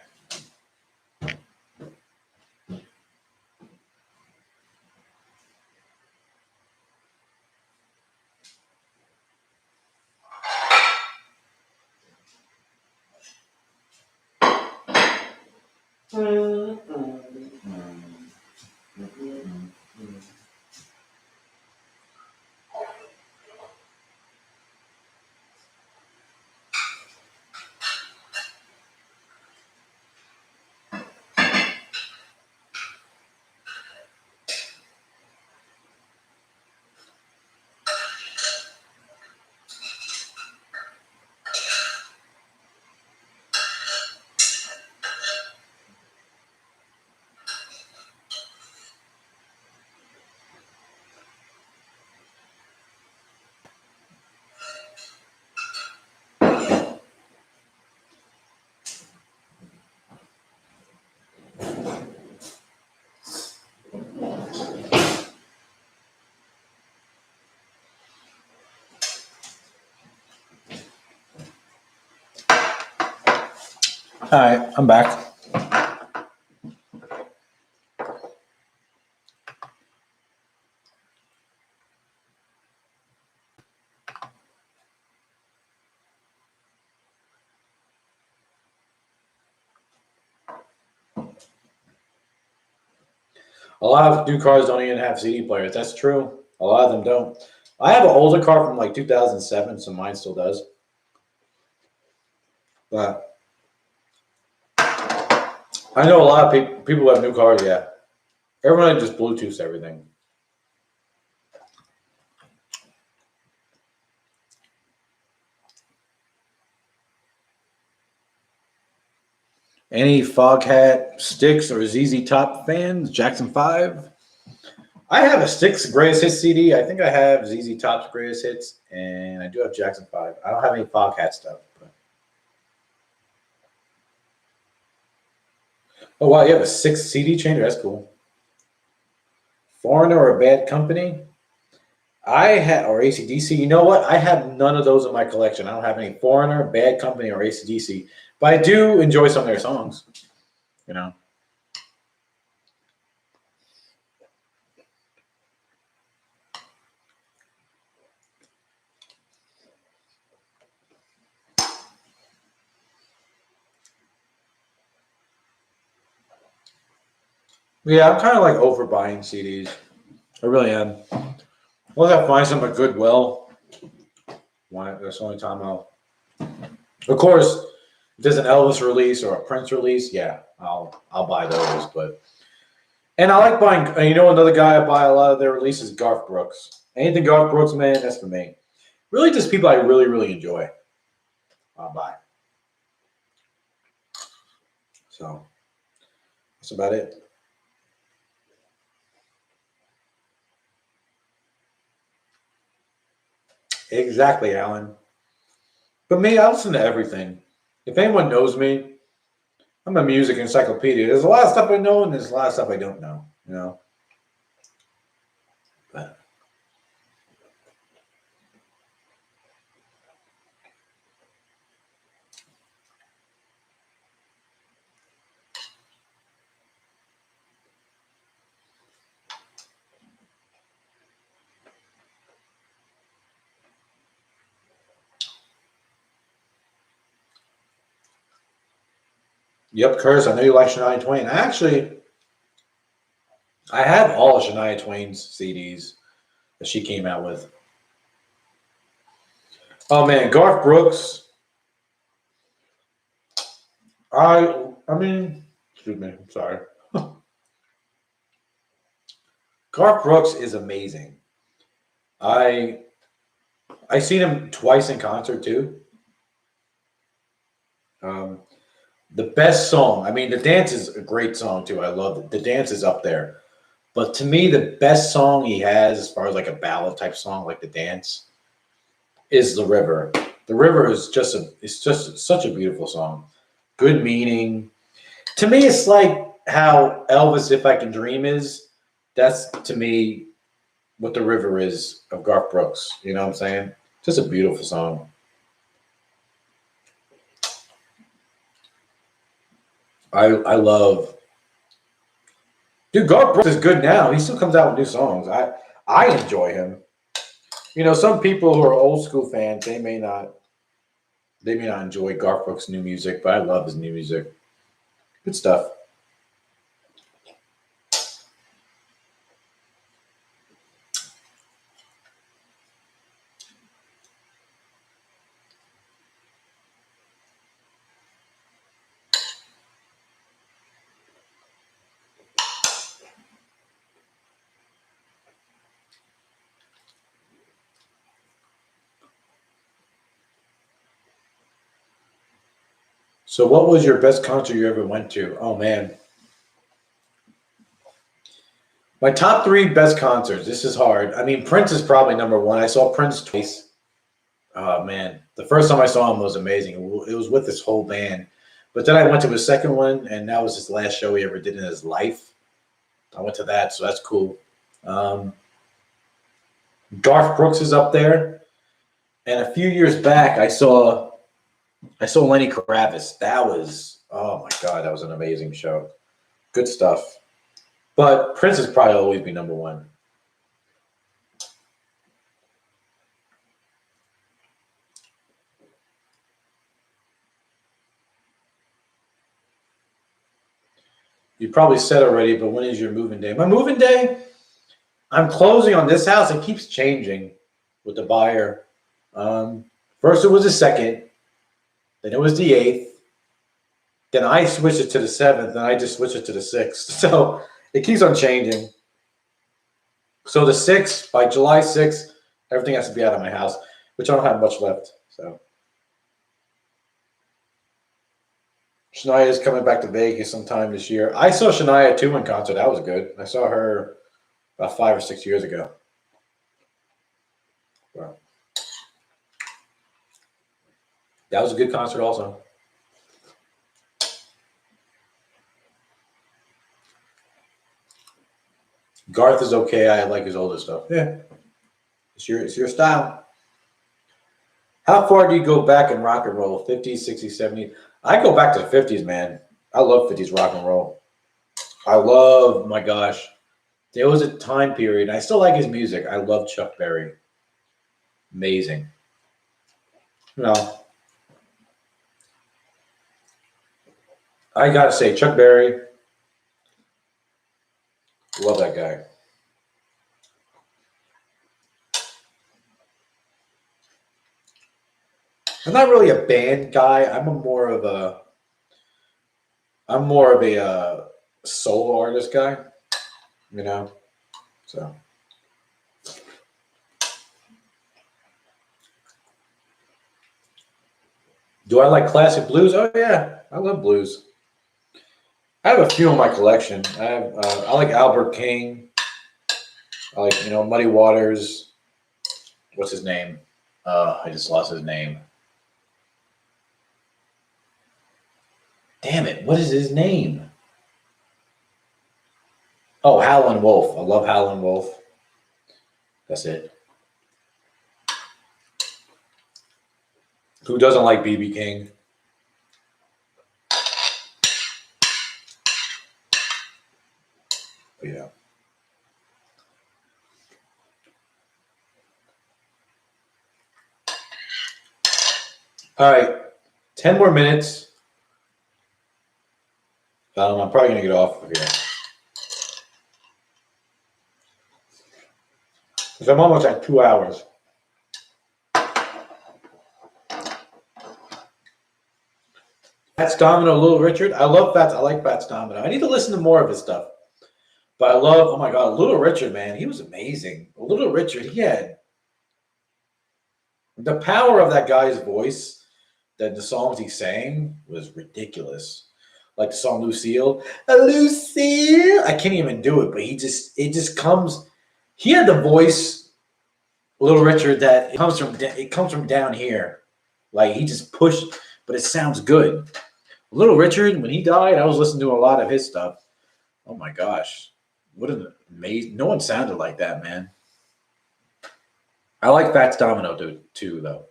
All right, I'm back. A lot of new cars don't even have CD players. That's true. A lot of them don't. I have an older car from like 2007, so mine still does. But I know a lot of people who have new cars, yeah. Everyone just Bluetooths everything. Any Foghat Sticks or ZZ Top fans? Jackson 5? I have a Sticks Greatest Hits CD. I think I have ZZ Top's Greatest Hits, and I do have Jackson 5. I don't have any Foghat stuff. But... Oh, wow, you have a 6 CD changer? That's cool. Foreigner or Bad Company? Or AC/DC. You know what? I have none of those in my collection. I don't have any Foreigner, Bad Company, or AC/DC. But I do enjoy some of their songs, you know. Yeah, I'm kind of like overbuying CDs. I really am. Once I find some at Goodwill, that's the only time I'll. Of course, if there's an Elvis release or a Prince release, yeah, I'll buy those. And I like buying. You know, another guy I buy a lot of their releases, Garth Brooks. Anything Garth Brooks, man, that's for me. Really, just people I really, really enjoy. I'll buy. So that's about it. Exactly, Alan. But me, I listen to everything. If anyone knows me, I'm a music encyclopedia. There's a lot of stuff I know, and there's a lot of stuff I don't know. You know. But. Yep, Curtis, I know you like Shania Twain. I have all of Shania Twain's CDs that she came out with. Oh man, Garth Brooks. Excuse me, I'm sorry. Garth Brooks is amazing. I seen him twice in concert too. The best song. I mean, The Dance is a great song too. I love it. The Dance is up there. But to me, the best song he has, as far as like a ballad type song like The Dance, is The River. The River is just such a beautiful song. Good meaning. To me, it's like how Elvis, If I Can Dream is. That's to me what The River is of Garth Brooks. You know what I'm saying? Just a beautiful song. I love. Dude, Garth Brooks is good now. He still comes out with new songs. I enjoy him. You know, some people who are old school fans, they may not enjoy Garth Brooks' new music, but I love his new music. Good stuff. So what was your best concert you ever went to? Oh man. My top 3 best concerts. This is hard. I mean, Prince is probably number 1. I saw Prince twice. Oh man. The first time I saw him was amazing. It was with this whole band. But then I went to his second one, and that was his last show he ever did in his life. I went to that, so that's cool. Garth Brooks is up there. And a few years back, I saw I saw Lenny Kravitz. That was, oh my God, that was an amazing show. Good stuff. But Prince has probably always be number one. You probably said already, but when is your moving day? My moving day, I'm closing on this house. It keeps changing with the buyer. First it was the 2nd, then it was the 8th, then I switched it to the 7th, and I just switched it to the 6th. So it keeps on changing. So the 6th, by July 6th, everything has to be out of my house, which I don't have much left. So Shania is coming back to Vegas sometime this year. I saw Shania too in concert. That was good. I saw her about 5 or 6 years ago. Wow. That was a good concert also. Garth is okay. I like his older stuff. Yeah. It's your style. How far do you go back in rock and roll? 50s, 60s, 70s? I go back to the 50s, man. I love 50s rock and roll. I love, my gosh. There was a time period. I still like his music. I love Chuck Berry. Amazing. I gotta say, Chuck Berry. Love that guy. I'm not really a band guy. I'm more of a solo artist guy, So do I like classic blues? Oh yeah, I love blues. I have a few in my collection. I like Albert King. I like Muddy Waters. What's his name? I just lost his name. Damn it! What is his name? Oh, Howlin' Wolf. I love Howlin' Wolf. That's it. Who doesn't like BB King? But yeah. All right. 10 more minutes. I'm probably going to get off of here. Because I'm almost at 2 hours. Fats Domino, Little Richard. I love Fats. I like Fats Domino. I need to listen to more of his stuff. But I love, oh my God, Little Richard, man. He was amazing. Little Richard, he had the power of that guy's voice, that the songs he sang was ridiculous. Like the song Lucille. Lucille. I can't even do it, but it just comes. He had the voice, Little Richard, that it comes from down here. Like he just pushed, but it sounds good. Little Richard, when he died, I was listening to a lot of his stuff. Oh my gosh. What an amazing, no one sounded like that, man. I like Fats Domino too, though.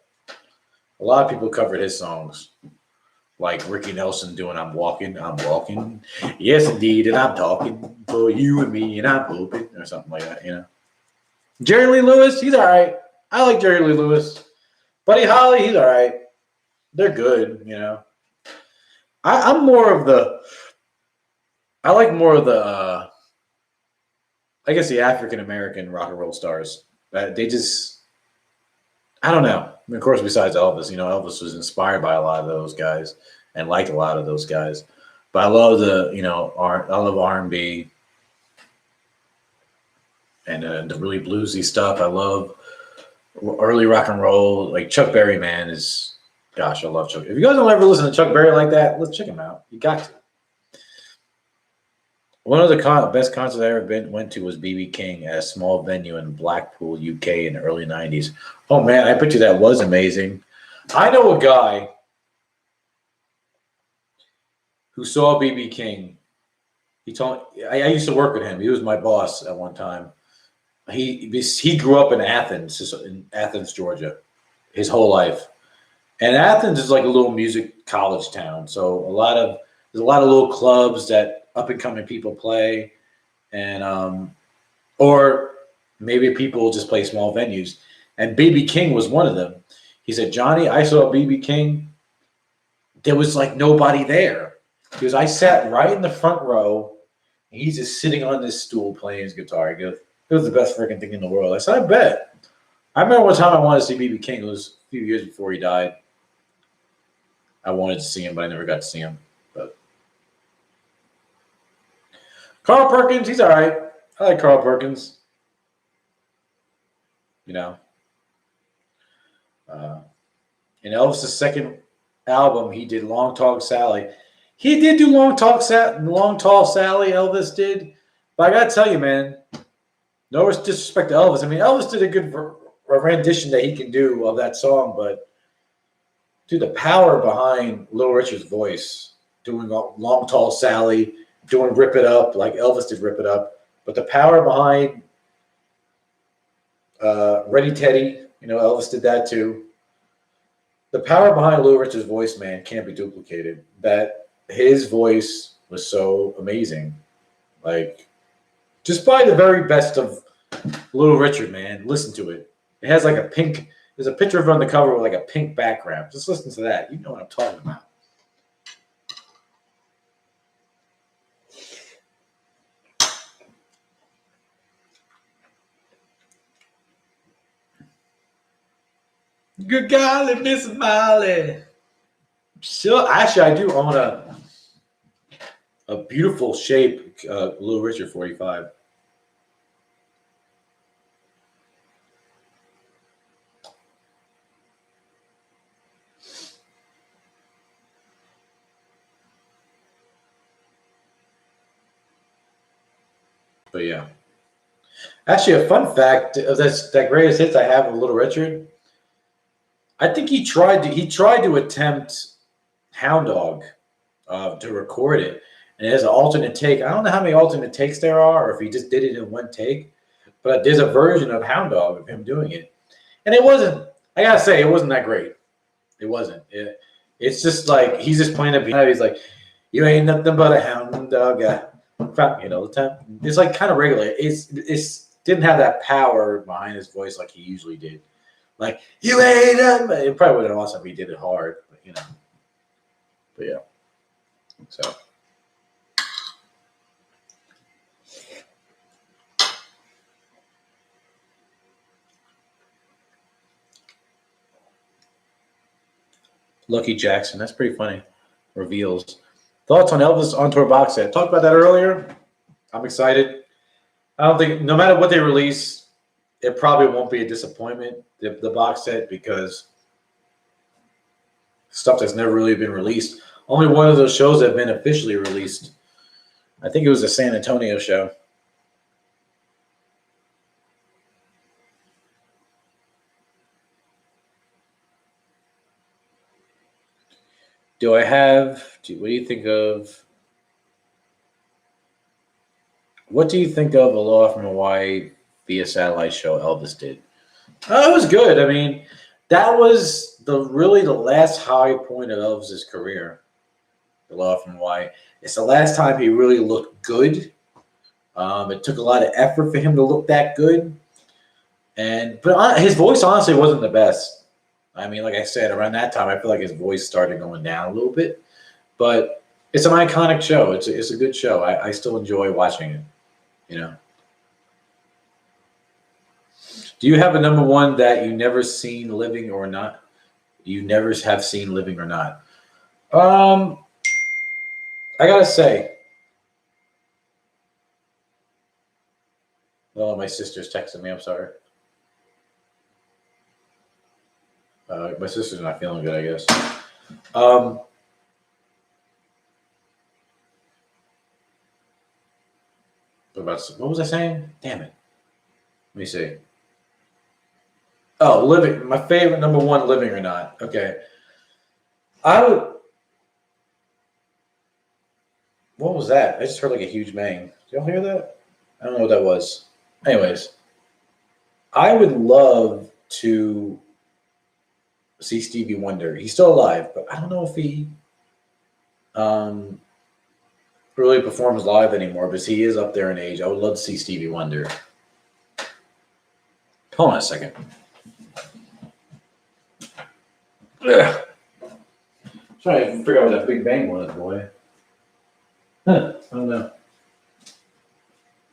A lot of people covered his songs. Like Ricky Nelson doing I'm Walking. Yes, indeed, and I'm talking for you and me, and I'm hoping, or something like that, Jerry Lee Lewis, he's all right. I like Jerry Lee Lewis. Buddy Holly, he's all right. They're good, I'm more of the, I like more of the, I guess the African-American rock and roll stars. They just, I don't know. I mean, of course, besides Elvis, Elvis was inspired by a lot of those guys and liked a lot of those guys. But I love I love R&B and the really bluesy stuff. I love early rock and roll. Like Chuck Berry, man, gosh, I love Chuck. If you guys don't ever listen to Chuck Berry like that, let's check him out. You got to. One of the best concerts I ever went to was BB King at a small venue in Blackpool, UK in the early 90s. Oh, man, I bet you that was amazing. I know a guy who saw BB King. He told I used to work with him. He was my boss at one time. He grew up in Athens, Georgia, his whole life. And Athens is like a little music college town, so there's a lot of little clubs that up and coming people play, and or maybe people just play small venues. And BB King was one of them. He said, "Johnny, I saw BB King. There was like nobody there. Because I sat right in the front row, and he's just sitting on this stool playing his guitar. He goes, it was the best freaking thing in the world." I said, "I bet." I remember one time I wanted to see BB King. It was a few years before he died. I wanted to see him, but I never got to see him. But Carl Perkins, he's all right. I like Carl Perkins. You know, in Elvis' second album, he did "Long Tall Sally." He did do "Long Tall Sally." Elvis did, but I gotta tell you, man, no disrespect to Elvis. I mean, Elvis did a good rendition that he can do of that song, but dude, the power behind Little Richard's voice, doing "Long Tall Sally," doing "Rip It Up" like Elvis did "Rip It Up," but the power behind Ready Teddy, Elvis did that too. The power behind Little Richard's voice, man, can't be duplicated. That his voice was so amazing. Like, just by the very best of Little Richard, man. Listen to it. It has like a pink. There's a picture of him on the cover with like a pink background. Just listen to that. You know what I'm talking about. Good golly, Miss Molly. Sure, actually, I do own a beautiful shape Little Richard 45. But yeah. Actually, a fun fact of that greatest hits I have of Little Richard. I think he tried to attempt Hound Dog to record it, and it has an alternate take. I don't know how many alternate takes there are, or if he just did it in one take. But there's a version of Hound Dog of him doing it, and it wasn't. I gotta say, it wasn't that great. It wasn't. It's just like he's just playing the piano. He's like, "You ain't nothing but a hound dog." The time. It's like kind of regular. It's didn't have that power behind his voice like he usually did. Like, "You ain't nothing." It probably would have been awesome if he did it hard, but. But yeah. So. Lucky Jackson. That's pretty funny. Reveals. Thoughts on Elvis on tour box set. Talked about that earlier. I'm excited. I don't think, no matter what they release, it probably won't be a disappointment, the box set, because stuff that's never really been released. Only one of those shows that have been officially released. I think it was a San Antonio show. What do you think of? What do you think of Aloha from Hawaii via satellite show Elvis did? Oh, it was good. I mean, that was really the last high point of Elvis's career. Aloha from Hawaii. It's the last time he really looked good. It took a lot of effort for him to look that good, but his voice honestly wasn't the best. I mean, like I said, around that time, I feel like his voice started going down a little bit. But it's an iconic show. It's a good show. I still enjoy watching it. Do you have a number one that you never seen living or not? You never have seen living or not? I gotta say. Oh, my sister's texting me. I'm sorry. My sister's not feeling good, I guess. What was I saying? Damn it. Let me see. Oh, living. My favorite number one, living or not. Okay. I would. What was that? I just heard like a huge bang. Did y'all hear that? I don't know what that was. Anyways, I would love to see Stevie Wonder. He's still alive, but I don't know if he really performs live anymore, because he is up there in age. I would love to see Stevie Wonder. Hold on a second. Ugh. Trying to figure out what that Big Bang was, boy. Huh, I don't know.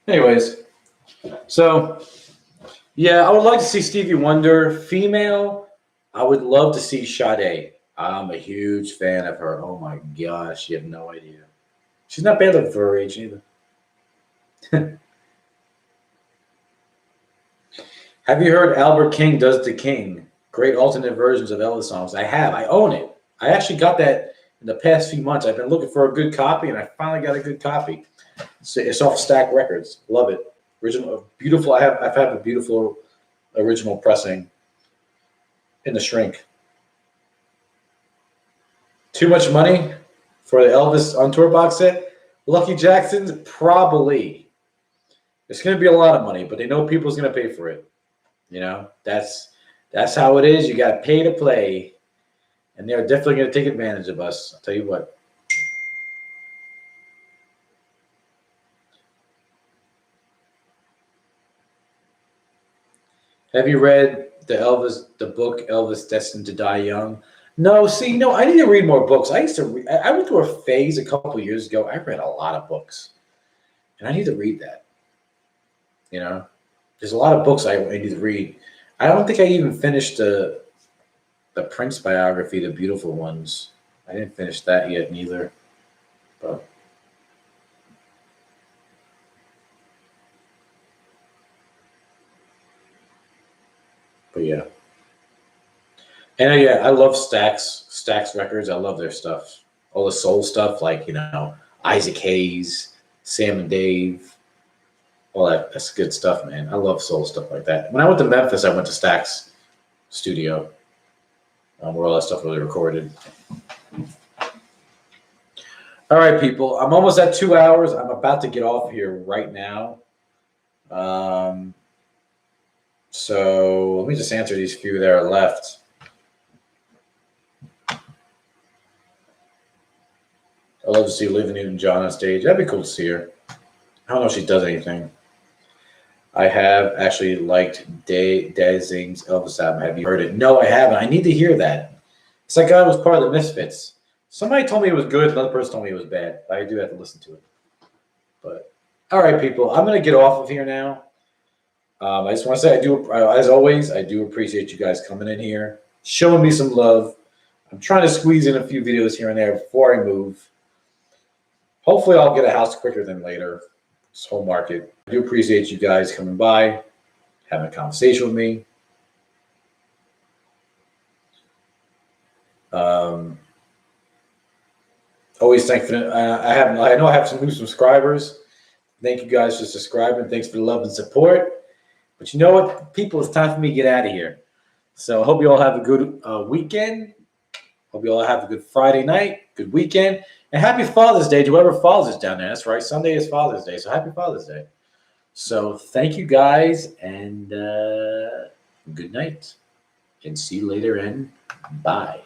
Anyways, so yeah, I would like to see Stevie Wonder. Female, I would love to see Sade. I'm a huge fan of her. Oh my gosh, you have no idea. She's not bad looking for her age either. Have you heard Albert King Does the King? Great alternate versions of Elvis songs. I have. I own it. I actually got that in the past few months. I've been looking for a good copy, and I finally got a good copy. It's off Stack Records. Love it. Original, beautiful. I've had a beautiful original pressing in the shrink. Too much money for the Elvis on tour box set? Lucky Jackson's? Probably. It's going to be a lot of money, but they know people's going to pay for it. You know, that's how it is. You got to pay to play. And they're definitely going to take advantage of us. I'll tell you what. Have you read the book Elvis Destined to Die Young? No, see, no, I need to read more books. I went through a phase a couple of years ago. I read a lot of books, and I need to read that. You know, there's a lot of books I need to read. I don't think I even finished the Prince biography, The Beautiful Ones. I didn't finish that yet, neither. But yeah. And yeah, I love Stax Records. I love their stuff. All the soul stuff, like, you know, Isaac Hayes, Sam and Dave, all that. That's good stuff, man. I love soul stuff like that. When I went to Memphis, I went to Stax Studio, where all that stuff was recorded. All right, people. I'm almost at 2 hours. I'm about to get off here right now. So let me just answer these few that are left. I'd love to see Olivia Newton-John on stage. That'd be cool to see her. I don't know if she does anything. I have actually liked Dazing's Elvis album. Have you heard it? No, I haven't. I need to hear that. It's like I was part of the Misfits. Somebody told me it was good. Another person told me it was bad. I do have to listen to it. But all right, people. I'm going to get off of here now. I just want to say as always, I do appreciate you guys coming in here, showing me some love. I'm trying to squeeze in a few videos here and there before I move. Hopefully, I'll get a house quicker than later. This whole market. I do appreciate you guys coming by, having a conversation with me. Always thankful. I know I have some new subscribers. Thank you guys for subscribing. Thanks for the love and support. But you know what, people, it's time for me to get out of here. So I hope you all have a good weekend. Hope you all have a good Friday night, good weekend. And happy Father's Day to whoever fathers down there. That's right. Sunday is Father's Day. So happy Father's Day. So thank you guys, and good night. And see you later, and bye.